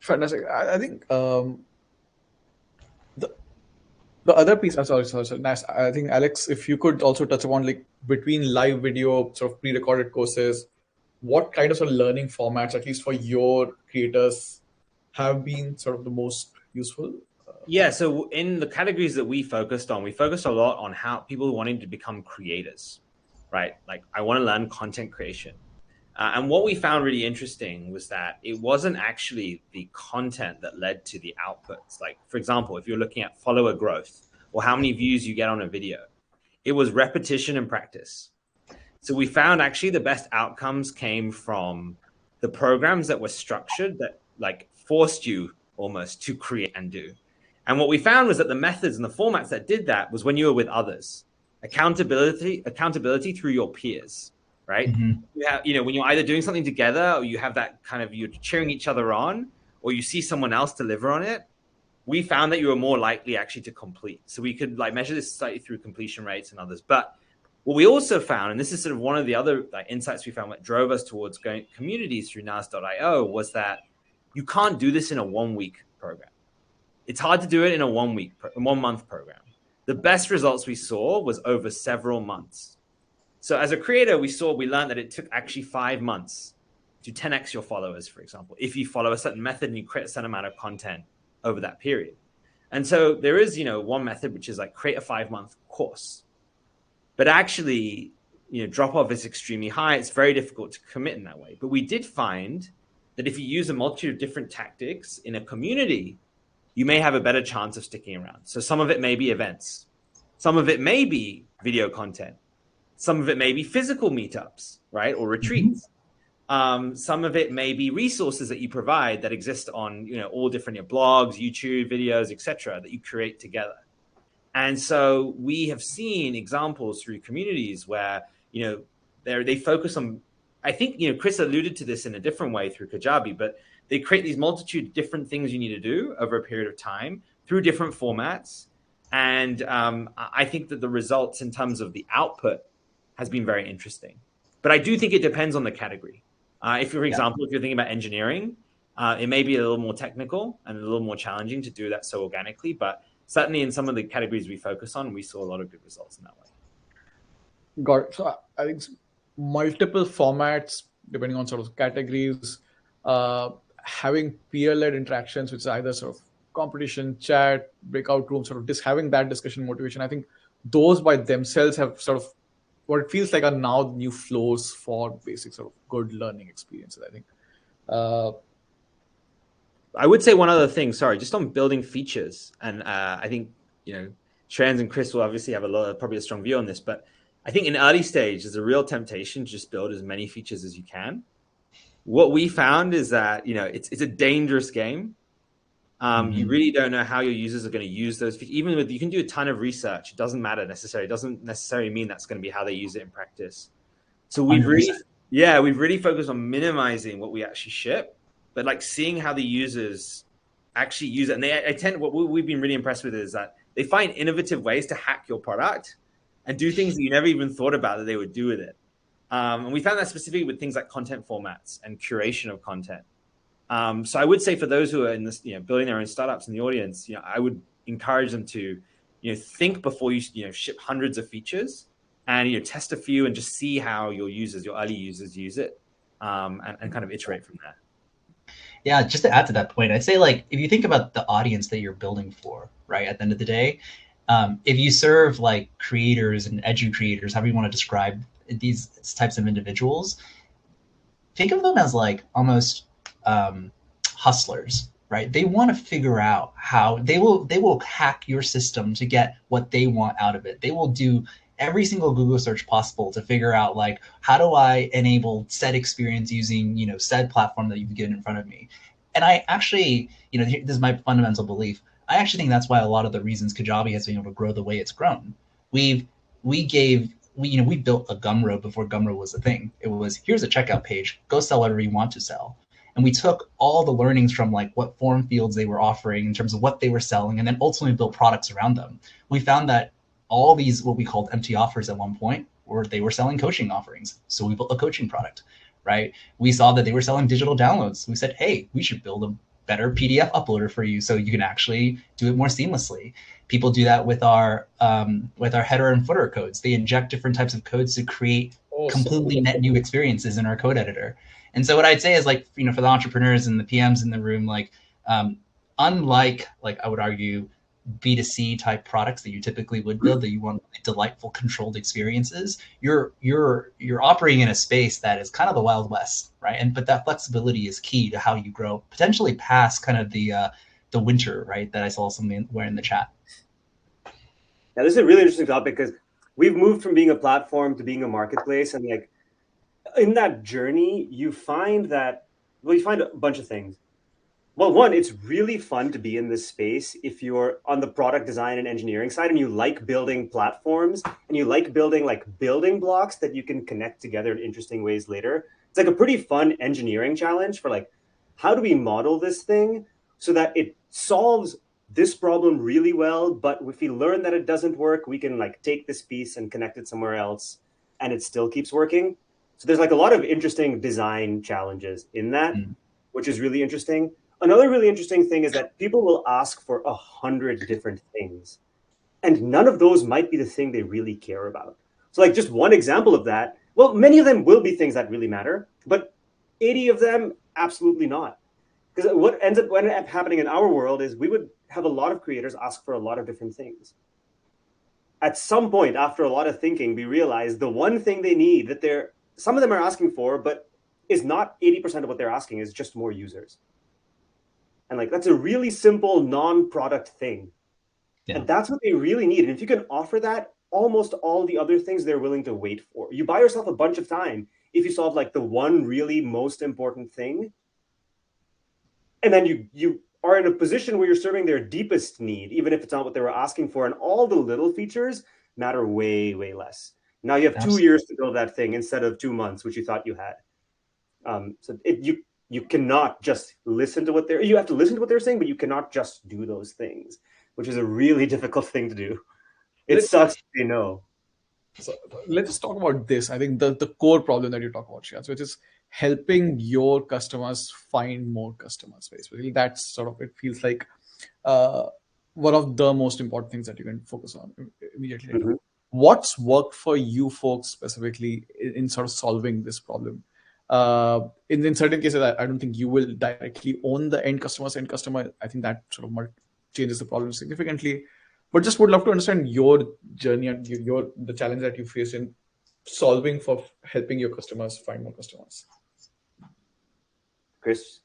Fantastic. I think the other piece. I'm sorry. Nice. I think Alex, if you could also touch upon like between live video, sort of pre-recorded courses, what kind of learning formats, at least for your creators, have been sort of the most useful? Yeah. So in the categories that we focused a lot on how people wanting to become creators, right? Like I want to learn content creation. And what we found really interesting was that it wasn't actually the content that led to the outputs. Like, for example, if you're looking at follower growth or how many views you get on a video, it was repetition and practice. So we found actually the best outcomes came from the programs that were structured that like forced you almost to create and do. And what we found was that the methods and the formats that did that was when you were with others, accountability through your peers. Right? Mm-hmm. You have, when you're either doing something together or you have that kind of, you're cheering each other on, or you see someone else deliver on it, we found that you were more likely actually to complete. So we could like measure this slightly through completion rates and others. But what we also found, and this is sort of one of the other like insights we found that drove us towards going communities through Nas.io, was that you can't do this in a 1 week program. It's hard to do it in a 1 month program. The best results we saw was over several months. So as a creator, we learned that it took actually 5 months to 10x your followers, for example, if you follow a certain method and you create a certain amount of content over that period. And so there is, one method, which is like create a 5-month course. But actually, drop off is extremely high. It's very difficult to commit in that way. But we did find that if you use a multitude of different tactics in a community, you may have a better chance of sticking around. So some of it may be events. Some of it may be video content. Some of it may be physical meetups, right? Or retreats. Mm-hmm. Some of it may be resources that you provide that exist on, all different blogs, YouTube videos, etc., that you create together. And so we have seen examples through communities where, They focus on, I think, Chris alluded to this in a different way through Kajabi, but they create these multitude of different things you need to do over a period of time through different formats. And I think that the results in terms of the output has been very interesting. But I do think it depends on the category. For example, if you're thinking about engineering, it may be a little more technical and a little more challenging to do that so organically. But certainly in some of the categories we focus on, we saw a lot of good results in that way. Got it. So I think multiple formats, depending on sort of categories, having peer-led interactions, which is either sort of competition, chat, breakout room, sort of just having that discussion motivation. I think those by themselves have sort of what it feels like are now new flows for basic sort of good learning experiences, I think. I would say one other thing, sorry, just on building features. And I think, Shreyans and Chris will obviously have probably a strong view on this, but I think in early stage, there's a real temptation to just build as many features as you can. What we found is that, it's a dangerous game. You really don't know how your users are going to use those features. Even with, you can do a ton of research. It doesn't matter necessarily. It doesn't necessarily mean that's going to be how they use it in practice. So we've really focused on minimizing what we actually ship, but like seeing how the users actually use it. And what we've been really impressed with is that they find innovative ways to hack your product and do things that you never even thought about that they would do with it. And we found that specifically with things like content formats and curation of content. So I would say for those who are in this, building their own startups in the audience, I would encourage them to, think before you, ship hundreds of features and, test a few and just see how your early users use it, and kind of iterate from there. Yeah, just to add to that point, I'd say like if you think about the audience that you're building for, right, at the end of the day, if you serve like creators and edu creators, however you want to describe these types of individuals, think of them as like almost hustlers, right? They want to figure out how they will hack your system to get what they want out of it. They will do every single Google search possible to figure out like, how do I enable said experience using, said platform that you've given in front of me. And I actually, this is my fundamental belief. I actually think that's why a lot of the reasons Kajabi has been able to grow the way it's grown. We built a Gumroad before Gumroad was a thing. It was, here's a checkout page, go sell whatever you want to sell. And we took all the learnings from like what form fields they were offering in terms of what they were selling, and then ultimately built products around them. We found that all these, what we called empty offers at one point, they were selling coaching offerings. So we built a coaching product, right? We saw that they were selling digital downloads. We said, hey, we should build a better PDF uploader for you so you can actually do it more seamlessly. People do that with our header and footer codes. They inject different types of codes to create completely net new experiences in our code editor. And so what I'd say is like, for the entrepreneurs and the PMs in the room, like, unlike like I would argue B2C type products that you typically would build, that you want delightful controlled experiences, you're operating in a space that is kind of the Wild West, right? But that flexibility is key to how you grow, potentially past kind of the winter, right? That I saw somewhere in the chat. Now, this is a really interesting topic because we've moved from being a platform to being a marketplace, and like in that journey, you find a bunch of things. Well, one, it's really fun to be in this space if you're on the product design and engineering side and you like building platforms and you like building like building blocks that you can connect together in interesting ways later. It's like a pretty fun engineering challenge for like, how do we model this thing so that it solves this problem really well, but if we learn that it doesn't work, we can like take this piece and connect it somewhere else and it still keeps working. So there's like a lot of interesting design challenges in that, which is really interesting. Another really interesting thing is that people will ask for 100 different things, and none of those might be the thing they really care about. So like just one example of that, well, many of them will be things that really matter, but 80 of them, absolutely not. Because what ends up happening in our world is we would have a lot of creators ask for a lot of different things. At some point, after a lot of thinking, we realize the one thing they need that some of them are asking for, but is not 80% of what they're asking, is just more users. And like, that's a really simple non-product thing. Yeah. And that's what they really need. And if you can offer that, almost all the other things they're willing to wait for. You buy yourself a bunch of time if you solve like the one really most important thing. And then you are in a position where you're serving their deepest need, even if it's not what they were asking for. And all the little features matter way, way less. Now you have 2 years to build that thing instead of 2 months, which you thought you had. You cannot just listen to you have to listen to what they're saying, but you cannot just do those things, which is a really difficult thing to do. It sucks to say no. So let's just talk about this. I think the core problem that you talk about, Shreyans, which is helping your customers find more customers. Basically, that's sort of, it feels like one of the most important things that you can focus on immediately. Mm-hmm. What's worked for you folks specifically in sort of solving this problem? In certain cases, I don't think you will directly own the end customer. I think that sort of changes the problem significantly. But just would love to understand your journey and the challenge that you face in solving for helping your customers find more customers. Chris?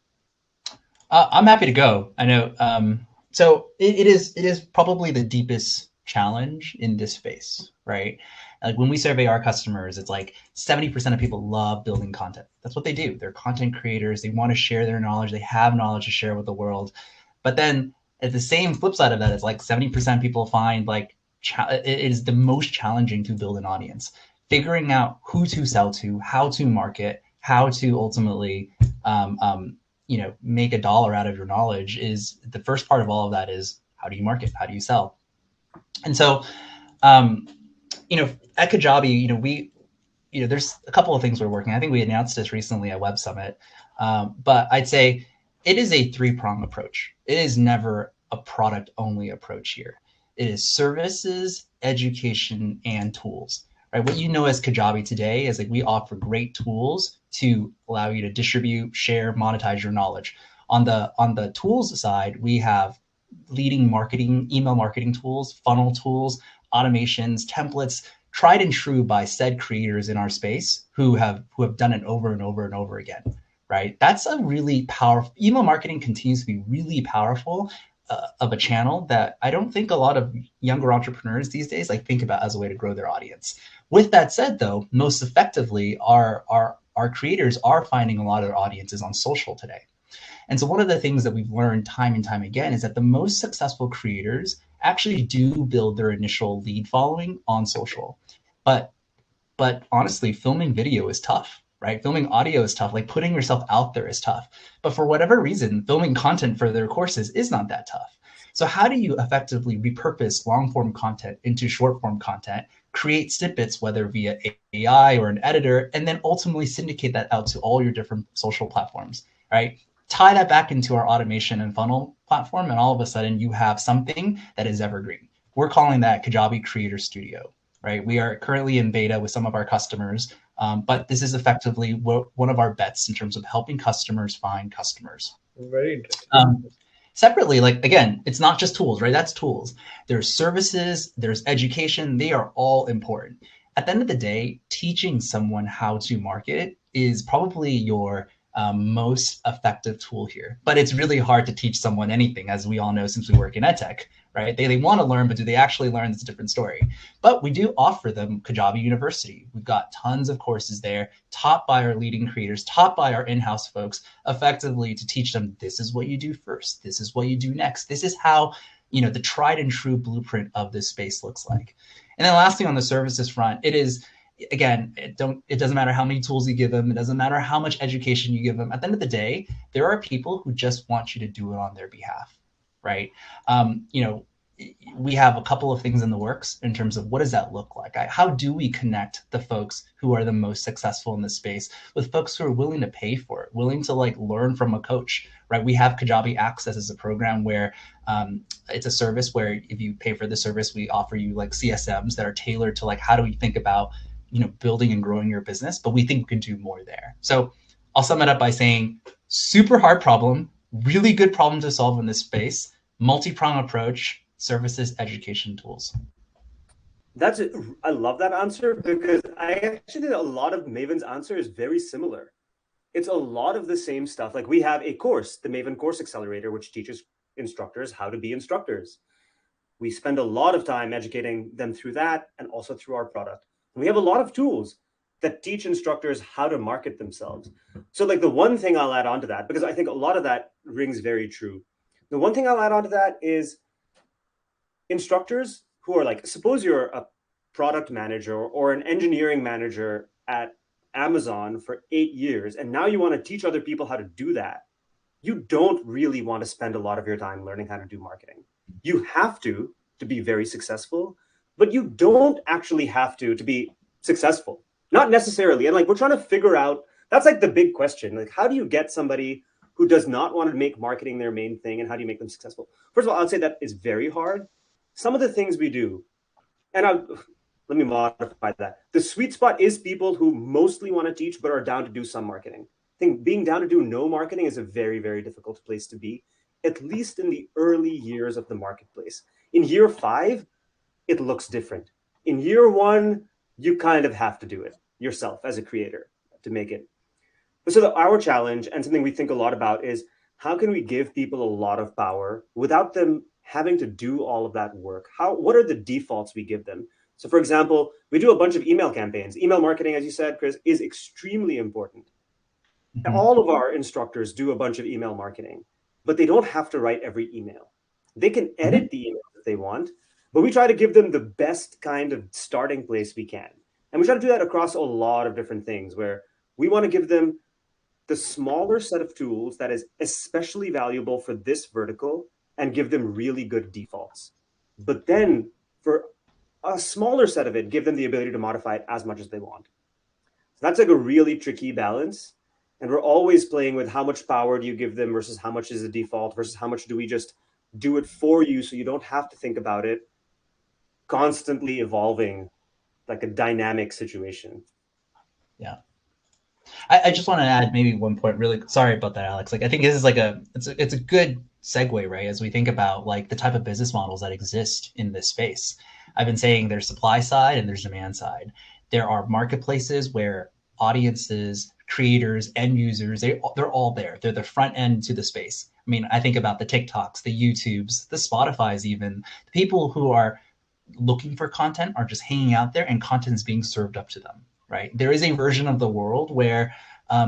I'm happy to go. I know. So it is probably the deepest challenge in this space, right? Like when we survey our customers, it's like 70% of people love building content. That's what they do. They're content creators. They want to share their knowledge. They have knowledge to share with the world. But then at the same flip side of that, it's like 70% of people find like it is the most challenging to build an audience. Figuring out who to sell to, how to market, how to ultimately make $1 out of your knowledge is the first part of all of that. Is how do you market? How do you sell? And so, at Kajabi, we there's a couple of things we're working. I think we announced this recently at Web Summit, but I'd say it is a 3-prong approach. It is never a product-only approach here. It is services, education, and tools. Right? What you know as Kajabi today is like we offer great tools to allow you to distribute, share, monetize your knowledge. On the tools side, we have leading email marketing tools, funnel tools, automations, templates, tried and true by said creators in our space who have done it over and over and over again. Right? That's a really powerful, email marketing continues to be really powerful of a channel that I don't think a lot of younger entrepreneurs these days think about as a way to grow their audience. With that said, though, most effectively, our creators are finding a lot of their audiences on social today. And so one of the things that we've learned time and time again is that the most successful creators actually do build their initial lead following on social. But honestly, filming video is tough. Right? Filming audio is tough. Like putting yourself out there is tough. But for whatever reason, filming content for their courses is not that tough. So how do you effectively repurpose long form content into short form content, create snippets, whether via AI or an editor, and then ultimately syndicate that out to all your different social platforms, right? Tie that back into our automation and funnel platform, and all of a sudden you have something that is evergreen. We're calling that Kajabi Creator Studio, right? We are currently in beta with some of our customers. But this is effectively one of our bets in terms of helping customers find customers. Very interesting. Separately, again, it's not just tools, right? That's tools. There's services, there's education. They are all important. At the end of the day, teaching someone how to market is probably your most effective tool here. But it's really hard to teach someone anything, as we all know, since we work in Edtech, right? They want to learn, but do they actually learn? It's a different story. But we do offer them Kajabi University. We've got tons of courses there, taught by our leading creators, taught by our in-house folks, effectively to teach them, this is what you do first. This is what you do next. This is how, the tried and true blueprint of this space looks like. And then lastly, on the services front, it is, again, it doesn't matter how many tools you give them. It doesn't matter how much education you give them. At the end of the day, there are people who just want you to do it on their behalf, right? We have a couple of things in the works in terms of what does that look like? How do we connect the folks who are the most successful in this space with folks who are willing to pay for it, willing to learn from a coach, right? We have Kajabi Access as a program where it's a service where if you pay for the service, we offer you CSMs that are tailored to how do we think about building and growing your business, but we think we can do more there. So I'll sum it up by saying super hard problem, really good problem to solve in this space, multi-prong approach, services, education, tools. I love that answer because I actually think a lot of Maven's answer is very similar. It's a lot of the same stuff. We have a course, the Maven Course Accelerator, which teaches instructors how to be instructors. We spend a lot of time educating them through that and also through our product. We have a lot of tools that teach instructors how to market themselves. So the one thing I'll add on to that, because I think a lot of that rings very true. The one thing I'll add on to that is instructors who are suppose you're a product manager or an engineering manager at Amazon for 8 years, and now you want to teach other people how to do that, you don't really want to spend a lot of your time learning how to do marketing. You have to be very successful, but you don't actually have to be successful. Not necessarily. And like, we're trying to figure out, that's like the big question. Like, how do you get somebody who does not want to make marketing their main thing, and how do you make them successful? First of all, I'd say that is very hard. Some of the things we do, and let me modify that. The sweet spot is people who mostly want to teach, but are down to do some marketing. I think being down to do no marketing is a very, very difficult place to be, at least in the early years of the marketplace. In year 5, it looks different. In year 1, you kind of have to do it yourself as a creator to make it. So our challenge, and something we think a lot about, is how can we give people a lot of power without them having to do all of that work? What are the defaults we give them? So for example, we do a bunch of email campaigns. Email marketing, as you said, Chris, is extremely important. Mm-hmm. All of our instructors do a bunch of email marketing, but they don't have to write every email. They can edit the emails if they want, but we try to give them the best kind of starting place we can. And we try to do that across a lot of different things, where we want to give them the smaller set of tools that is especially valuable for this vertical and give them really good defaults. But then for a smaller set of it, give them the ability to modify it as much as they want. So that's like a really tricky balance. And we're always playing with how much power do you give them versus how much is the default versus how much do we just do it for you so you don't have to think about it. Constantly evolving, like a dynamic situation. Yeah. I just want to add maybe one point. Really sorry about that, Alex. Like, I think this is like it's a good segue, right? As we think about like the type of business models that exist in this space. I've been saying there's supply side and there's demand side. There are marketplaces where audiences, creators, end users, they're all there. They're the front end to the space. I mean, I think about the TikToks, the YouTubes, the Spotifys, even the people who are looking for content are just hanging out there and content is being served up to them, right? There is a version of the world where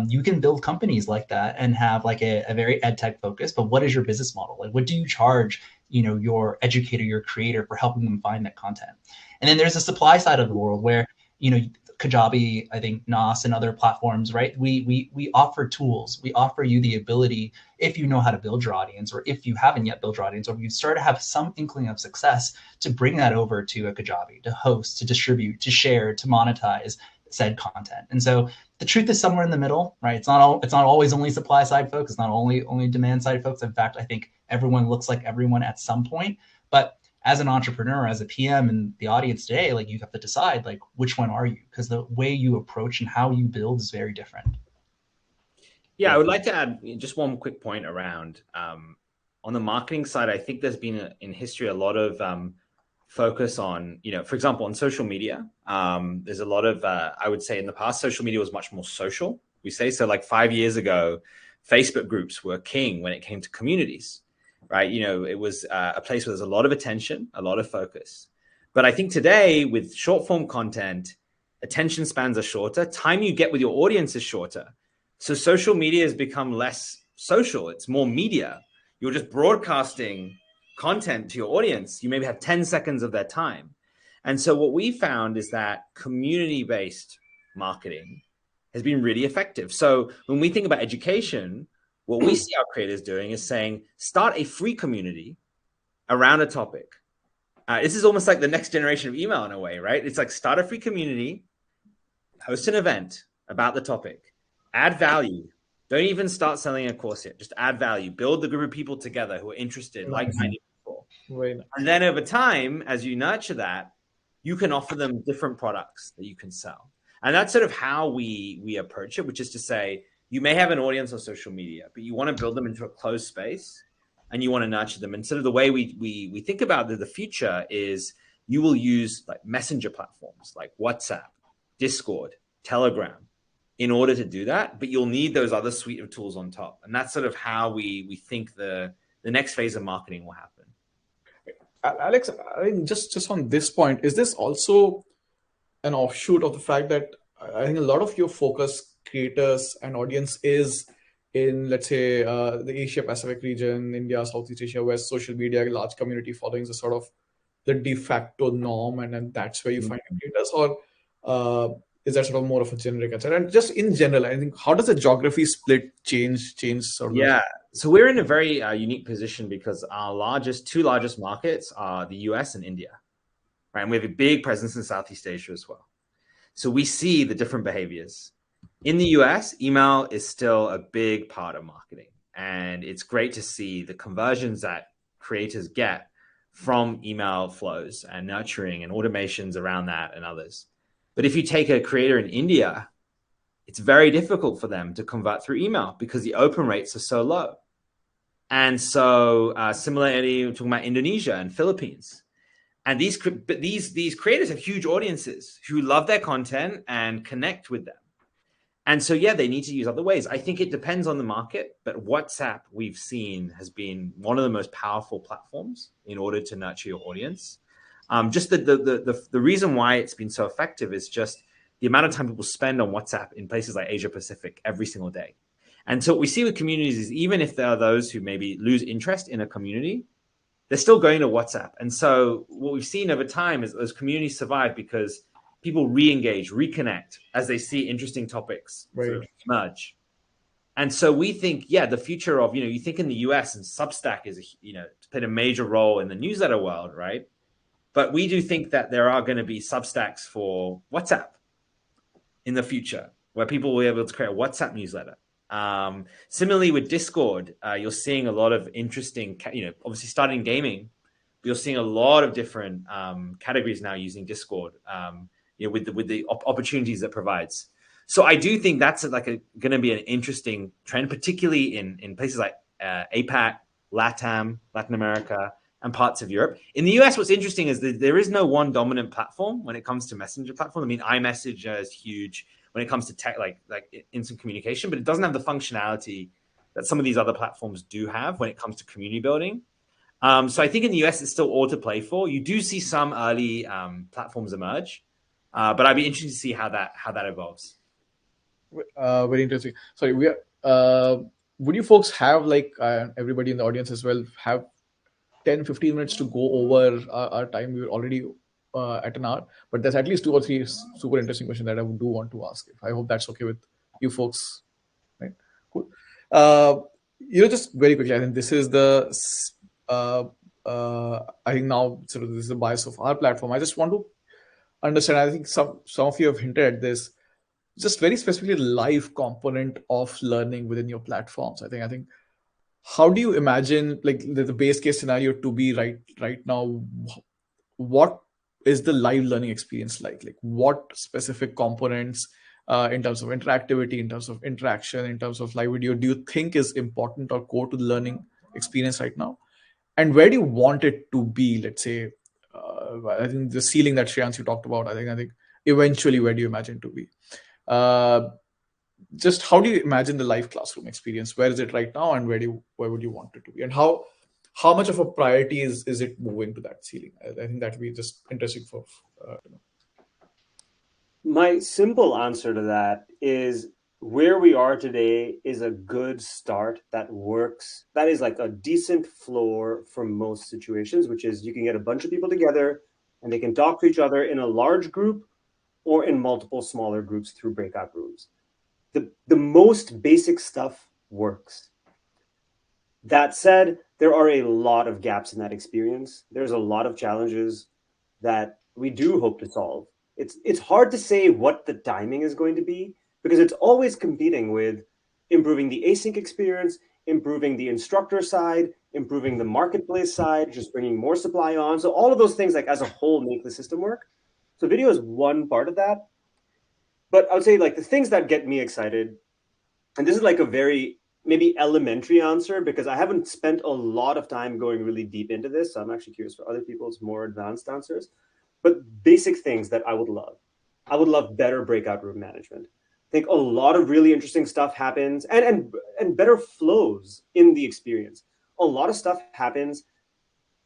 you can build companies like that and have like a very edtech focus, but what is your business model? Like, what do you charge, your educator, your creator for helping them find that content? And then there's the supply side of the world where, Kajabi, I think Nas and other platforms, right? We offer tools. We offer you the ability, if you know how to build your audience, or if you haven't yet built your audience, or you start to have some inkling of success, to bring that over to a Kajabi, to host, to distribute, to share, to monetize said content. And so the truth is somewhere in the middle, right? It's not always only supply side folks. It's not only demand side folks. In fact, I think everyone looks like everyone at some point. But as an entrepreneur, as a PM in the audience today, like, you have to decide, like, which one are you? Because the way you approach and how you build is very different. Yeah, I would like to add just one quick point around on the marketing side. I think there's been in history a lot of focus on, for example, on social media. There's a lot of, I would say in the past, social media was much more social. We say so, like 5 years ago, Facebook groups were king when it came to communities. Right. It was a place where there's a lot of attention, a lot of focus. But I think today with short form content, attention spans are shorter. Time you get with your audience is shorter. So social media has become less social. It's more media. You're just broadcasting content to your audience. You maybe have 10 seconds of their time. And so what we found is that community-based marketing has been really effective. So when we think about education, what we see our creators doing is saying, start a free community around a topic. This is almost like the next generation of email in a way, right? It's like, start a free community, host an event about the topic, add value. Don't even start selling a course yet. Just add value. Build the group of people together who are interested, like-minded people. Right. And then over time, as you nurture that, you can offer them different products that you can sell. And that's sort of how we approach it, which is to say, you may have an audience on social media, but you want to build them into a closed space and you want to nurture them. And sort of the way we think about the future is you will use like messenger platforms like WhatsApp, Discord, Telegram in order to do that. But you'll need those other suite of tools on top. And that's sort of how we think the next phase of marketing will happen. Alex, I think just on this point, is this also an offshoot of the fact that I think a lot of your focus creators and audience is in, let's say, the Asia Pacific region, India, Southeast Asia, where social media, large community followings are sort of the de facto norm, and then that's where you find creators, or is that sort of more of a generic answer? And just in general, I think, how does the geography split change sort of? Yeah, so we're in a very unique position because our two largest markets are the US and India, right? And we have a big presence in Southeast Asia as well. So we see the different behaviors. In the US, email is still a big part of marketing. And it's great to see the conversions that creators get from email flows and nurturing and automations around that and others. But if you take a creator in India, it's very difficult for them to convert through email because the open rates are so low. And so similarly, we're talking about Indonesia and Philippines. And these creators have huge audiences who love their content and connect with them. And so, yeah, they need to use other ways. I think it depends on the market, but WhatsApp, we've seen, has been one of the most powerful platforms in order to nurture your audience. Just the reason why it's been so effective is just the amount of time people spend on WhatsApp in places like Asia Pacific every single day. And so what we see with communities is even if there are those who maybe lose interest in a community, they're still going to WhatsApp. And so what we've seen over time is those communities survive because people re-engage, reconnect as they see interesting topics sort of emerge. And so we think, yeah, the future of, you think in the US and Substack is, played a major role in the newsletter world, right? But we do think that there are going to be Substacks for WhatsApp in the future where people will be able to create a WhatsApp newsletter. Similarly with Discord, you're seeing a lot of interesting, obviously starting gaming, but you're seeing a lot of different categories now using Discord, with the opportunities it provides. So I do think that's going to be an interesting trend, particularly in places like APAC, LATAM, Latin America, and parts of Europe. In the US, what's interesting is that there is no one dominant platform when it comes to messenger platform. I mean, iMessage is huge when it comes to tech, like instant communication, but it doesn't have the functionality that some of these other platforms do have when it comes to community building. So I think in the US, it's still all to play for. You do see some early platforms emerge, but I'd be interested to see how that evolves. Very interesting. Sorry, would you folks have, everybody in the audience as well, have 10-15 minutes to go over our time? We're already at an hour, but there's at least 2 or 3 super interesting questions that I do want to ask. I hope that's okay with you folks. Right? Cool. Just very quickly, I think this is the I think now sort of this is the bias of our platform. I just want to understand. I think some of you have hinted at this. Just very specifically, live component of learning within your platforms. I think. How do you imagine the base case scenario to be right now? What is the live learning experience like? What specific components in terms of interactivity, in terms of interaction, in terms of live video do you think is important or core to the learning experience right now? And where do you want it to be? Let's say, I think the ceiling that Shreyans you talked about. I think eventually, where do you imagine it to be? Just how do you imagine the live classroom experience? Where is it right now, and where would you want it to be? And how much of a priority is it moving to that ceiling? I think that would be just interesting for to know. My simple answer to that is where we are today is a good start that works. That is like a decent floor for most situations, which is you can get a bunch of people together and they can talk to each other in a large group or in multiple smaller groups through breakout rooms. The most basic stuff works. That said, there are a lot of gaps in that experience. There's a lot of challenges that we do hope to solve. It's hard to say what the timing is going to be because it's always competing with improving the async experience, improving the instructor side, improving the marketplace side, just bringing more supply on. So all of those things as a whole make the system work. So video is one part of that. But I would say the things that get me excited, and this is a very maybe elementary answer because I haven't spent a lot of time going really deep into this. So I'm actually curious for other people's more advanced answers. But basic things that I would love. I would love better breakout room management. I think a lot of really interesting stuff happens and better flows in the experience. A lot of stuff happens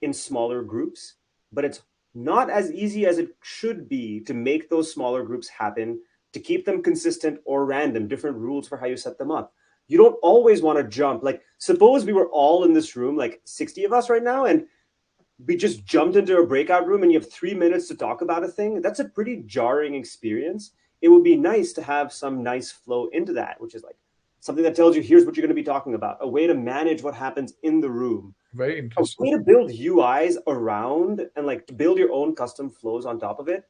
in smaller groups, but it's not as easy as it should be to make those smaller groups happen, to keep them consistent or random, different rules for how you set them up. You don't always want to jump. Suppose we were all in this room, 60 of us right now, and we just jumped into a breakout room and you have 3 minutes to talk about a thing, that's a pretty jarring experience. It would be nice to have some nice flow into that, which is like something that tells you, here's what you're going to be talking about, a way to manage what happens in the room, Very a interesting. way to build UIs around and like to build your own custom flows on top of it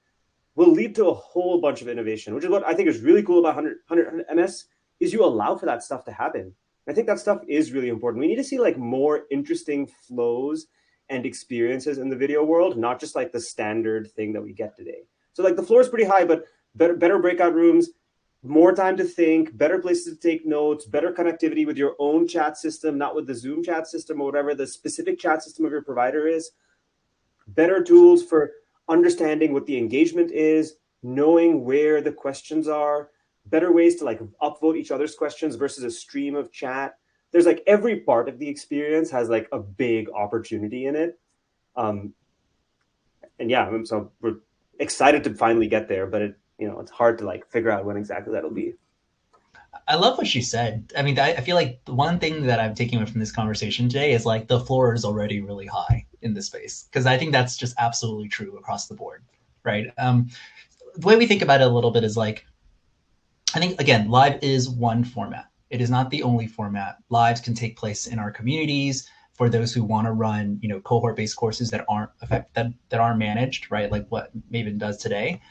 will lead to a whole bunch of innovation, which is what I think is really cool about 100 MS is you allow for that stuff to happen. I think that stuff is really important. We need to see like more interesting flows and experiences in the video world, not just like the standard thing that we get today. So like the floor is pretty high, but better breakout rooms, more time to think, better places to take notes, better connectivity with your own chat system, not with the Zoom chat system or whatever the specific chat system of your provider is, better tools for understanding what the engagement is, knowing where the questions are, better ways to like upvote each other's questions versus a stream of chat. There's like every part of the experience has like a big opportunity in it. And yeah, so we're excited to finally get there, but it's hard to like figure out when exactly that'll be. I love what she said. I mean, I feel like the one thing that I'm taking away from this conversation today is like the floor is already really high in this space, because I think that's just absolutely true across the board, right? The way we think about it a little bit is like, I think, again, live is one format. It is not the only format. Lives can take place in our communities for those who want to run, cohort-based courses that aren't that aren't managed, right? Like what Maven does today.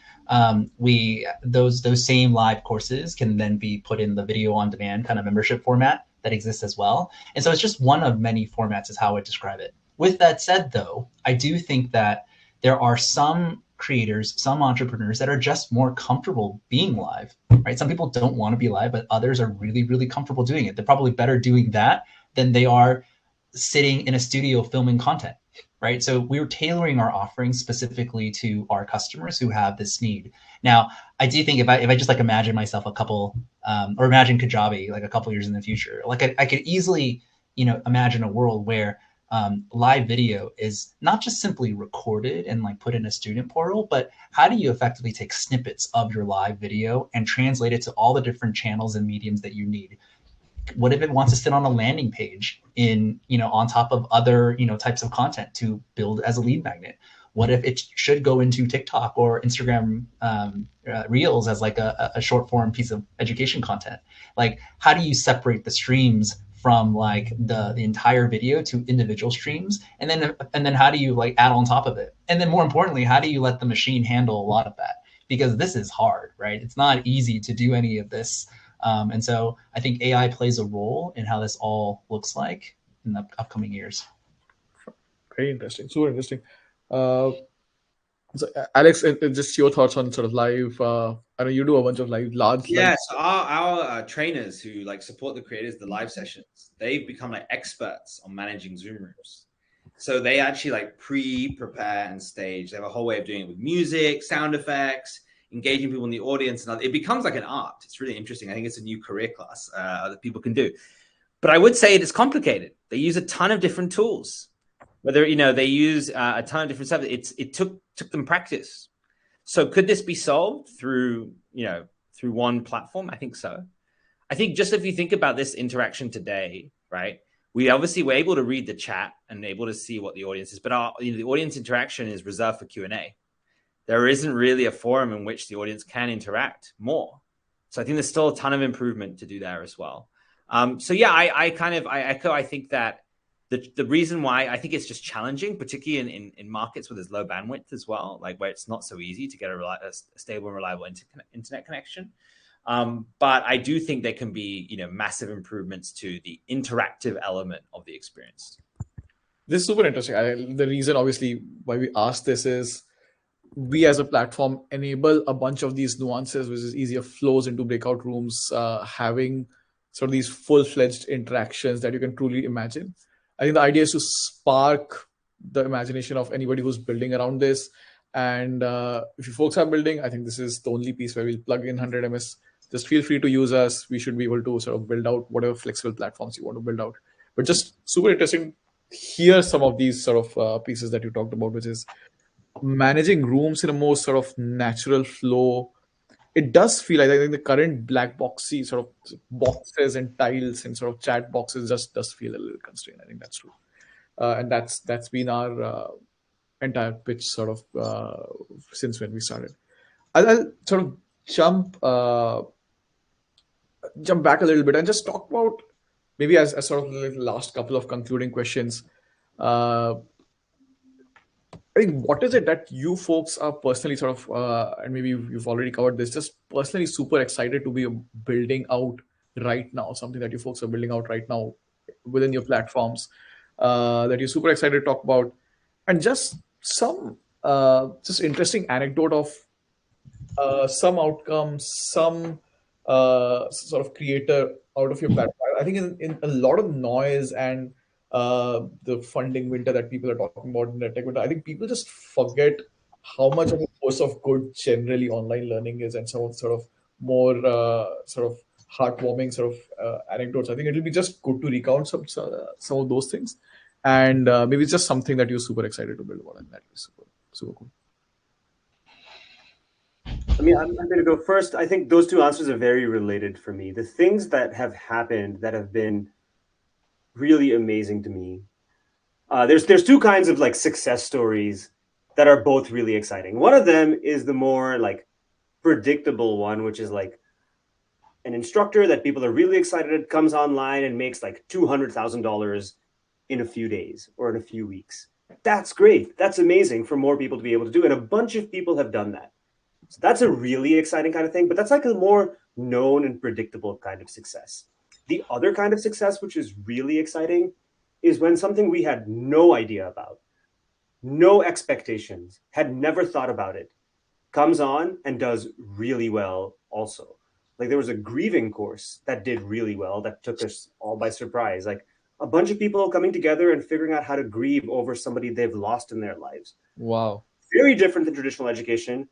Those same live courses can then be put in the video on demand kind of membership format that exists as well. And so it's just one of many formats is how I would describe it. With that said, though, I do think that there are some creators, some entrepreneurs that are just more comfortable being live, right? Some people don't want to be live, but others are really, really comfortable doing it. They're probably better doing that than they are sitting in a studio filming content, right? So we were tailoring our offerings specifically to our customers who have this need. Now, I do think if I just like imagine myself a couple, or imagine Kajabi like a couple years in the future, like I could easily, imagine a world where live video is not just simply recorded and like put in a student portal, but how do you effectively take snippets of your live video and translate it to all the different channels and mediums that you need? What if it wants to sit on a landing page on top of other, types of content to build as a lead magnet? What if it should go into TikTok or Instagram Reels as like a short form piece of education content? Like, how do you separate the streams from like the entire video to individual streams? And then how do you like add on top of it? And then more importantly, how do you let the machine handle a lot of that? Because this is hard, right? It's not easy to do any of this. And so I think AI plays a role in how this all looks like in the upcoming years. Very interesting. Super interesting. So Alex, just your thoughts on sort of live. I know you do a bunch of large. Yeah, so our trainers who like support the creators, the live sessions, they've become like experts on managing Zoom rooms. So they actually like prepare and stage. They have a whole way of doing it with music, sound effects, engaging people in the audience, and it becomes like an art. It's really interesting. I think it's a new career class that people can do. But I would say it is complicated. They use a ton of different tools. Whether they use a ton of different stuff. It took them practice. So could this be solved through one platform? I think so. I think just if you think about this interaction today, right? We obviously were able to read the chat and able to see what the audience is, but the audience interaction is reserved for Q&A. There isn't really a forum in which the audience can interact more. So I think there's still a ton of improvement to do there as well. So yeah, I echo. I think that the reason why I think it's just challenging, particularly in markets where there's low bandwidth as well, like where it's not so easy to get a stable and reliable internet connection. But I do think there can be massive improvements to the interactive element of the experience. This is super interesting. The reason obviously why we asked this is we as a platform enable a bunch of these nuances, which is easier flows into breakout rooms, having sort of these full-fledged interactions that you can truly imagine. I think the idea is to spark the imagination of anybody who's building around this. And if you folks are building, I think this is the only piece where we'll plug in 100 MS. Just feel free to use us. We should be able to sort of build out whatever flexible platforms you want to build out. But just super interesting, hear some of these sort of pieces that you talked about, which is managing rooms in a more sort of natural flow. It does feel like I think the current black boxy sort of boxes and tiles and sort of chat boxes just does feel a little constrained. I think that's true. and that's been our entire pitch sort of since when we started. I'll sort of jump back a little bit and just talk about maybe as sort of the last couple of concluding questions. I think what is it that you folks are personally sort of, and maybe you've already covered this, just personally super excited to be building out right now, something that you folks are building out right now within your platforms that you're super excited to talk about, and just some just interesting anecdote of some outcomes, some sort of creator out of your platform. I think in a lot of noise and the funding winter that people are talking about in the tech winter, I think people just forget how much of a force of good generally online learning is, and some of sort of more sort of heartwarming sort of anecdotes. I think it'll be just good to recount some of those things, and maybe it's just something that you're super excited to build on, and that is super cool. I mean, I'm going to go first. I think those two answers are very related for me. The things that have happened that have been really amazing to me. There's two kinds of like success stories that are both really exciting. One of them is the more like predictable one, which is like an instructor that people are really excited comes online and makes like $200,000 in a few days or in a few weeks. That's great. That's amazing for more people to be able to do. And a bunch of people have done that. So that's a really exciting kind of thing, but that's like a more known and predictable kind of success. The other kind of success, which is really exciting, is when something we had no idea about, no expectations, had never thought about it, comes on and does really well also. Like there was a grieving course that did really well that took us all by surprise. Like a bunch of people coming together and figuring out how to grieve over somebody they've lost in their lives. Wow. Very different than traditional education.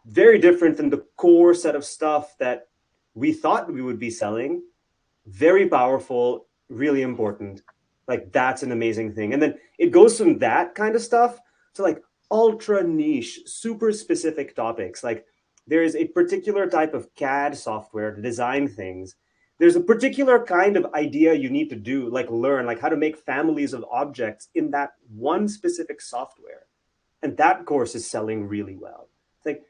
Very different than the core set of stuff that we thought we would be selling. Very powerful, really important. Like that's an amazing thing. And then it goes from that kind of stuff to like ultra niche, super specific topics. Like there is a particular type of CAD software to design things. There's a particular kind of idea you need to do, like learn, like how to make families of objects in that one specific software. And that course is selling really well. It's like,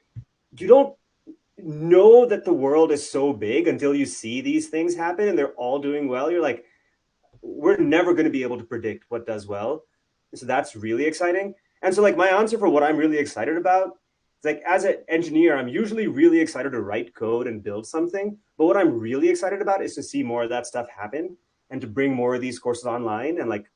you don't know that the world is so big until you see these things happen and they're all doing well. You're like, we're never going to be able to predict what does well. And so that's really exciting. And so like my answer for what I'm really excited about is like, as an engineer, I'm usually really excited to write code and build something. But what I'm really excited about is to see more of that stuff happen and to bring more of these courses online and like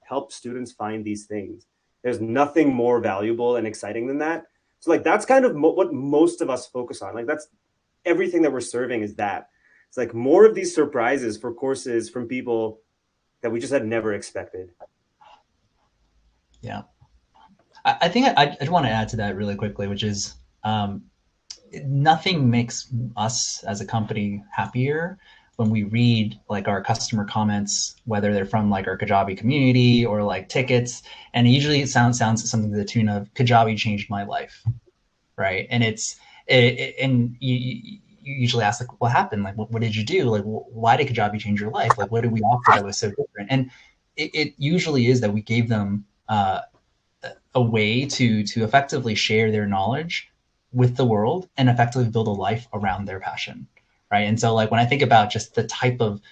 help students find these things. There's nothing more valuable and exciting than that. So like, that's kind of what most of us focus on. Like that's everything that we're serving is that. It's like more of these surprises for courses from people that we just had never expected. Yeah. I think I just want to add to that really quickly, which is nothing makes us as a company happier when we read like our customer comments, whether they're from like our Kajabi community or like tickets. And usually it sounds something to the tune of Kajabi changed my life. Right. And and you usually ask like, what happened? Like, what did you do? Like, why did Kajabi change your life? Like, what did we offer that was so different? And it usually is that we gave them a way to effectively share their knowledge with the world and effectively build a life around their passion, right? And so like when I think about just the type of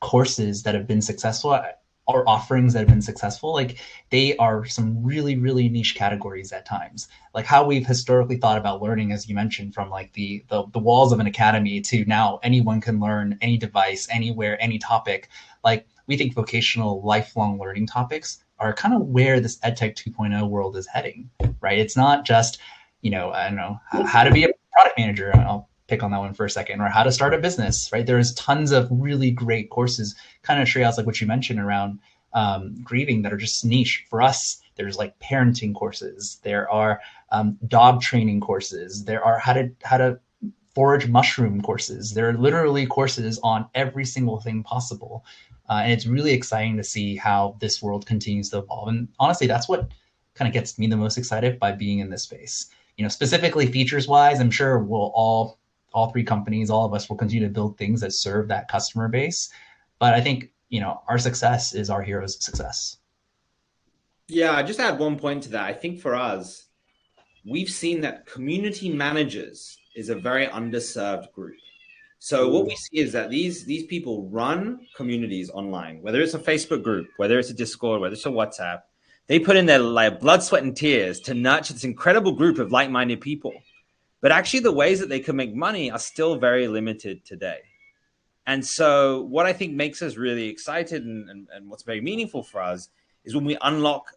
courses that have been successful or offerings that have been successful, like they are some really, really niche categories at times. Like how we've historically thought about learning, as you mentioned, from like the walls of an academy to now anyone can learn any device, anywhere, any topic. Like we think vocational lifelong learning topics are kind of where this EdTech 2.0 world is heading, right? It's not just, I don't know, how to be a product manager. I'll pick on that one for a second, or how to start a business, right? There's tons of really great courses, kind of Shreyans, like what you mentioned around grieving that are just niche. For us, there's like parenting courses. There are dog training courses. There are how to forage mushroom courses. There are literally courses on every single thing possible. And it's really exciting to see how this world continues to evolve. And honestly, that's what kind of gets me the most excited by being in this space. Specifically features wise, I'm sure we'll all three companies, all of us will continue to build things that serve that customer base. But I think, our success is our hero's success. Yeah, I just add one point to that. I think for us, we've seen that community managers is a very underserved group. So what we see is that these people run communities online, whether it's a Facebook group, whether it's a Discord, whether it's a WhatsApp. They put in their like blood, sweat, and tears to nurture this incredible group of like-minded people. But actually, the ways that they can make money are still very limited today. And so what I think makes us really excited and what's very meaningful for us is when we unlock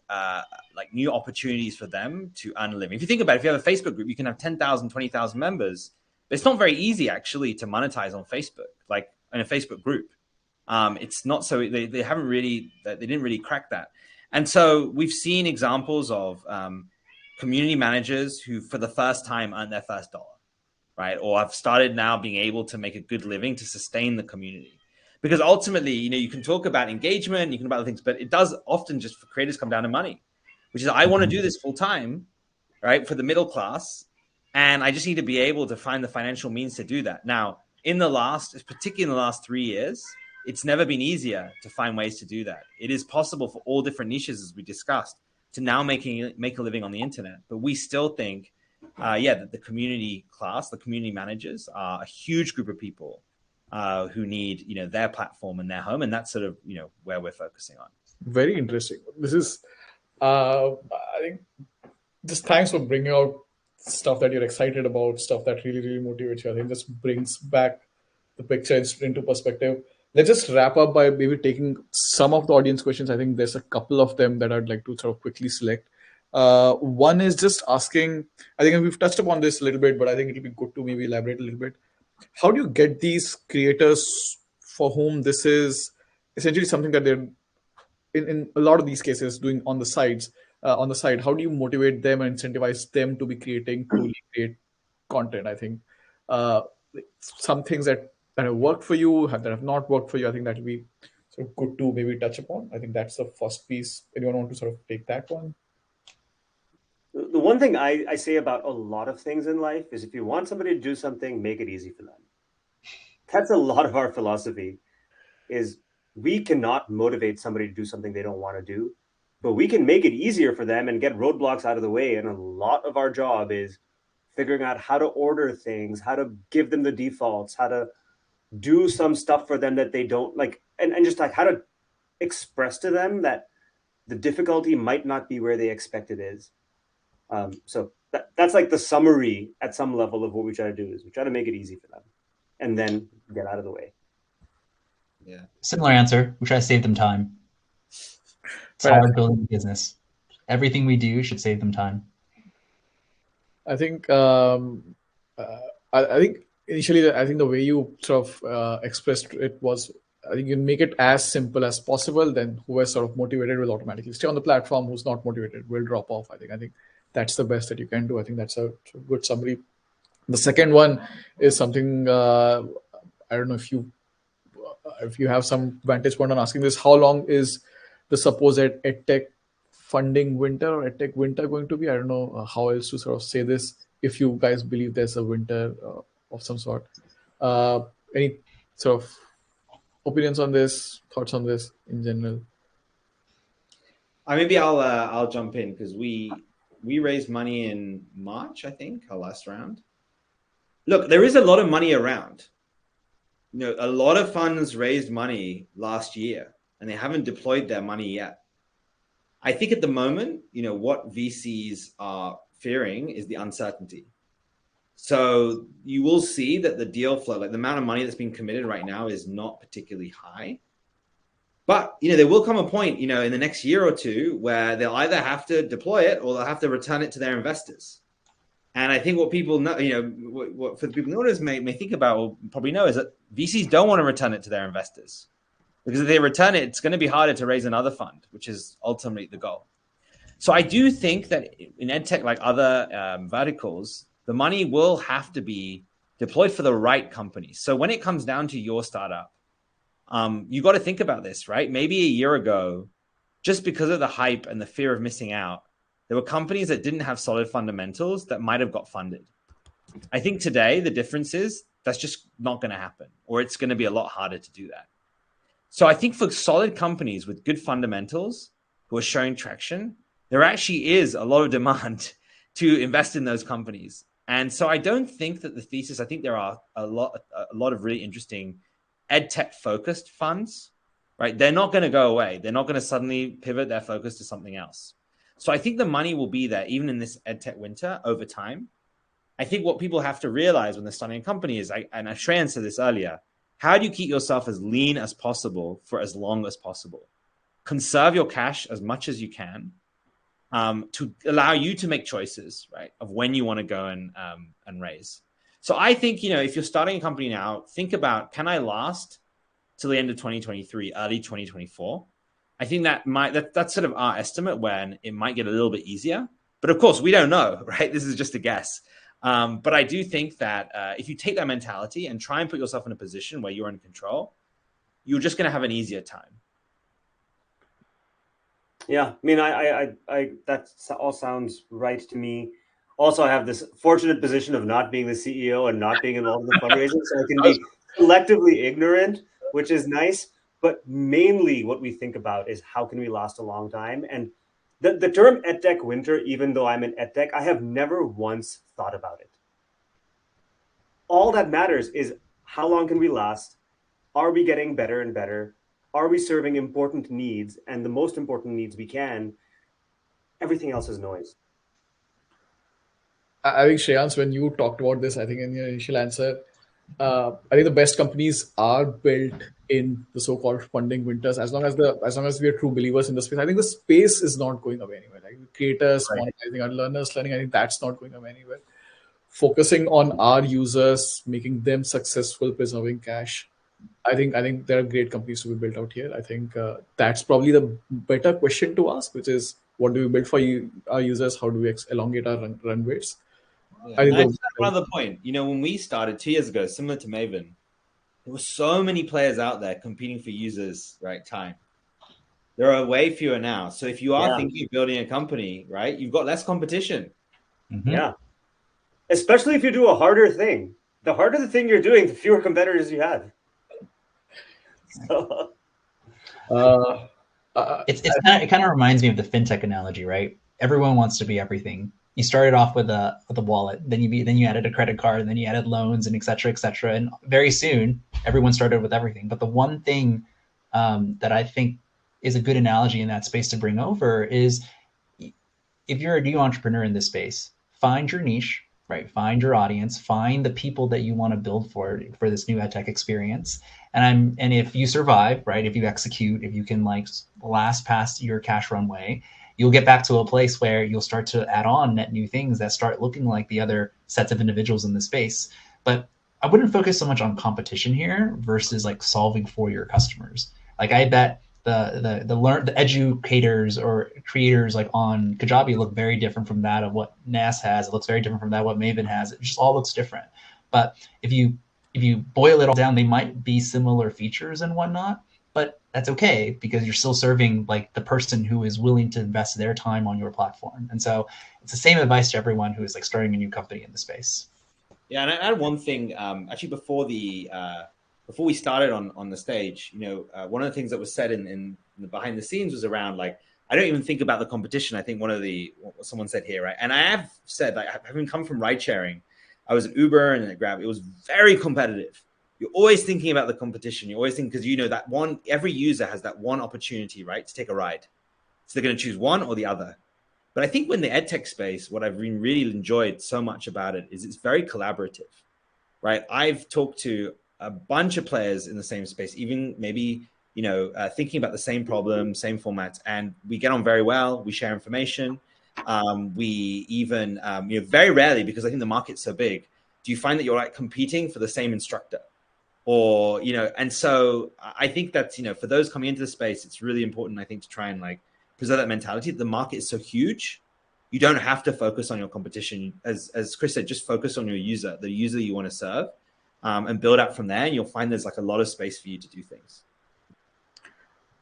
like new opportunities for them to earn a living. If you think about it, if you have a Facebook group, you can have 10,000, 20,000 members. But it's not very easy actually to monetize on Facebook, like in a Facebook group. It's not so, they didn't really crack that. And so we've seen examples of community managers who for the first time earned their first dollar. Right? Or I've started now being able to make a good living to sustain the community. Because ultimately, you can talk about engagement, you can about other things, but it does often just for creators come down to money, which is I want to do this full time, right? For the middle class. And I just need to be able to find the financial means to do that. Now, particularly in the last 3 years, it's never been easier to find ways to do that. It is possible for all different niches, as we discussed, to now make a living on the internet. But we still think that the community class, the community managers are a huge group of people who need, their platform and their home. And that's sort of, where we're focusing on. Very interesting. This is, I think, just thanks for bringing out stuff that you're excited about, stuff that really, really motivates you. I think this brings back the picture into perspective. Let's just wrap up by maybe taking some of the audience questions. I think there's a couple of them that I'd like to sort of quickly select. One is just asking, I think we've touched upon this a little bit, but I think it'll be good to maybe elaborate a little bit. How do you get these creators for whom this is essentially something that they're in a lot of these cases doing on the side? How do you motivate them and incentivize them to be creating truly great content? I think some things that have worked for you, that have not worked for you, I think that will be sort of good to maybe touch upon. I think that's the first piece. Anyone want to sort of take that one? The one thing I say about a lot of things in life is if you want somebody to do something, make it easy for them. That's a lot of our philosophy, is we cannot motivate somebody to do something they don't want to do, but we can make it easier for them and get roadblocks out of the way. And a lot of our job is figuring out how to order things, how to give them the defaults, how to do some stuff for them that they don't like, and just like how to express to them that the difficulty might not be where they expect it is. So that's like the summary at some level of what we try to do is we try to make it easy for them and then get out of the way. Yeah. Similar answer. We try to save them time. It's hard building a business. Everything we do should save them time. I think I think initially, I think the way you sort of expressed it was, I think you make it as simple as possible. Then who is sort of motivated will automatically stay on the platform. Who's not motivated will drop off. I think that's the best that you can do. I think that's a good summary. The second one is something I don't know if you have some vantage point on asking this. How long is the supposed Edtech funding winter or Edtech winter going to be? I don't know how else to sort of say this. If you guys believe there's a winter of some sort, any sort of opinions on this, thoughts on this in general? Maybe I'll jump in because we raised money in March, I think, our last round. Look, there is a lot of money around. A lot of funds raised money last year and they haven't deployed their money yet. I think at the moment, what VCs are fearing is the uncertainty. So you will see that the deal flow, like the amount of money that's being committed right now is not particularly high. But, there will come a point, in the next year or two where they'll either have to deploy it or they'll have to return it to their investors. And I think what people know, what for the people notice may think about or probably know is that VCs don't want to return it to their investors. Because if they return it, it's going to be harder to raise another fund, which is ultimately the goal. So I do think that in EdTech, like other verticals, the money will have to be deployed for the right companies. So when it comes down to your startup, you got to think about this, right? Maybe a year ago, just because of the hype and the fear of missing out, there were companies that didn't have solid fundamentals that might have got funded. I think today the difference is that's just not going to happen, or it's going to be a lot harder to do that. So I think for solid companies with good fundamentals who are showing traction, there actually is a lot of demand to invest in those companies. And so I don't think that the thesis, I think there are a lot of really interesting edtech focused funds, right? They're not going to go away. They're not going to suddenly pivot their focus to something else. So I think the money will be there even in this edtech winter over time. I think what people have to realize when they're starting a company is, and Shreyan said this earlier, how do you keep yourself as lean as possible for as long as possible? Conserve your cash as much as you can to allow you to make choices, right, of when you want to go and raise. So I think, if you're starting a company now, think about, can I last till the end of 2023, early 2024? I think that's sort of our estimate when it might get a little bit easier. But of course, we don't know, right? This is just a guess. But I do think that if you take that mentality and try and put yourself in a position where you're in control, you're just going to have an easier time. Yeah, I mean, I that all sounds right to me. Also, I have this fortunate position of not being the CEO and not being involved in the fundraising, so I can be selectively ignorant, which is nice. But mainly what we think about is how can we last a long time? And the term edtech winter, even though I'm in edtech, I have never once thought about it. All that matters is how long can we last? Are we getting better and better? Are we serving important needs and the most important needs we can? Everything else is noise. I think, Shreyans, when you talked about this, I think in your initial answer, I think the best companies are built in the so-called funding winters. As long as we are true believers in the space, I think the space is not going away anywhere. Like creators, Right. monetizing our learners, learning, I think that's not going away anywhere. Focusing on our users, making them successful, preserving cash. I think there are great companies to be built out here. I think that's probably the better question to ask, which is what do we build for our users? How do we elongate our run rates? Yeah. I think And I just have one other point. When we started 2 years ago, similar to Maven, there were so many players out there competing for users, right? Time. There are way fewer now. So if you are thinking of building a company, right, you've got less competition. Mhm. Yeah. Especially if you do a harder thing. The harder the thing you're doing, the fewer competitors you have. So, It kind of reminds me of the fintech analogy, right? Everyone wants to be everything. You started off with a wallet, then you added a credit card, and then you added loans, and et cetera, et cetera. And very soon, everyone started with everything. But the one thing that I think is a good analogy in that space to bring over is, if you're a new entrepreneur in this space, find your niche, right? Find your audience, find the people that you want to build for this new edtech experience. And if you survive, right? If you execute, if you can last past your cash runway, you'll get back to a place where you'll start to add on net new things that start looking like the other sets of individuals in the space. But I wouldn't focus so much on competition here versus solving for your customers. I bet the educators or creators on Kajabi look very different from that of what Nas has. It looks very different from that what Maven has. It just all looks different. But if you boil it all down, they might be similar features and whatnot, but that's okay because you're still serving the person who is willing to invest their time on your platform. And so it's the same advice to everyone who is starting a new company in the space. Yeah, and I had one thing actually before we started on the stage. One of the things that was said in the behind the scenes was around I don't even think about the competition. I think what someone said here, right? And I have said, having come from ride sharing, I was at Uber and at Grab. It was very competitive. You're always thinking about the competition. You always think because that every user has that one opportunity, right, to take a ride. So they're going to choose one or the other. But I think when the edtech space, what I've really enjoyed so much about it is it's very collaborative, right? I've talked to a bunch of players in the same space, even maybe, thinking about the same problem, same formats, and we get on very well. We share information. We even, very rarely, because I think the market's so big, do you find that you're competing for the same instructor? Or, and so I think that, for those coming into the space, it's really important, I think, to try and preserve that mentality. The market is so huge. You don't have to focus on your competition. As Chris said, just focus on your user, the user you want to serve, and build out from there. And you'll find there's a lot of space for you to do things.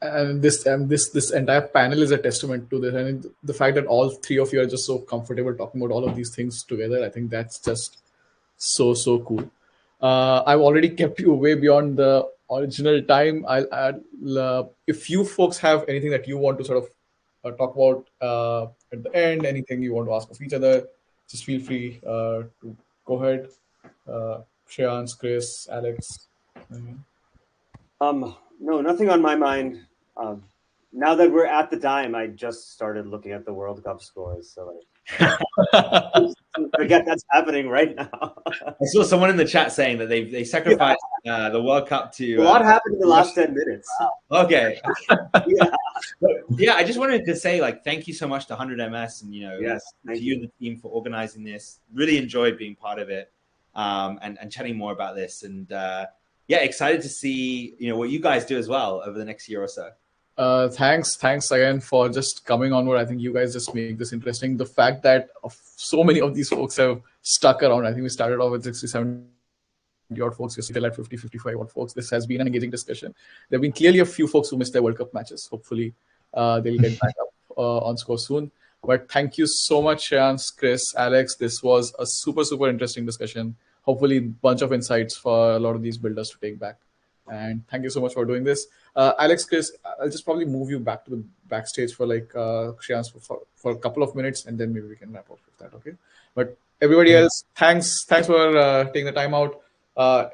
And this entire panel is a testament to this. And the fact that all three of you are just so comfortable talking about all of these things together, I think that's just so cool. I've already kept you way beyond the original time. If you folks have anything that you want to sort of talk about at the end. Anything you want to ask of each other, just feel free to go ahead. Shreyans, Chris, Alex. No, nothing on my mind. Now that we're at the dime, I just started looking at the World Cup scores, so forget that's happening right now. I saw someone in the chat saying that they sacrificed the World Cup to. A lot happened in the last 10 minutes. Okay. Yeah. Yeah, I just wanted to say, like, thank you so much to 100MS and, Yes, to you and the team for organizing this. Really enjoyed being part of it, and chatting more about this. And yeah, excited to see, what you guys do as well over the next year or so. Thanks again for just coming onward. I think you guys just make this interesting. The fact that so many of these folks have stuck around. I think we started off with 67 odd folks. We're still at 50, 55 odd folks. This has been an engaging discussion. There have been clearly a few folks who missed their World Cup matches. Hopefully, they'll get back up on score soon. But thank you so much, Shreyans, Chris, Alex. This was a super interesting discussion. Hopefully, a bunch of insights for a lot of these builders to take back. And thank you so much for doing this. Alex, Chris, I'll just probably move you back to the backstage for Shreyans for a couple of minutes, and then maybe we can wrap up with that, okay? But everybody else, thanks for taking the time out.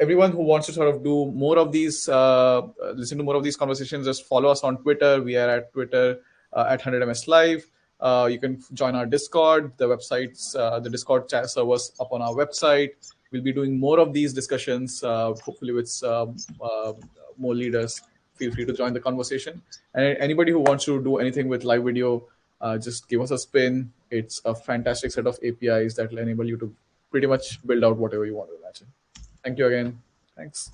Everyone who wants to sort of do more of these, listen to more of these conversations, just follow us on Twitter. We are at Twitter at 100MS Live. You can join our Discord. The websites, the Discord chat servers up on our website. We'll be doing more of these discussions, hopefully with more leaders. Feel free to join the conversation. And anybody who wants to do anything with live video, just give us a spin. It's a fantastic set of APIs that will enable you to pretty much build out whatever you want to imagine. Thank you again. Thanks.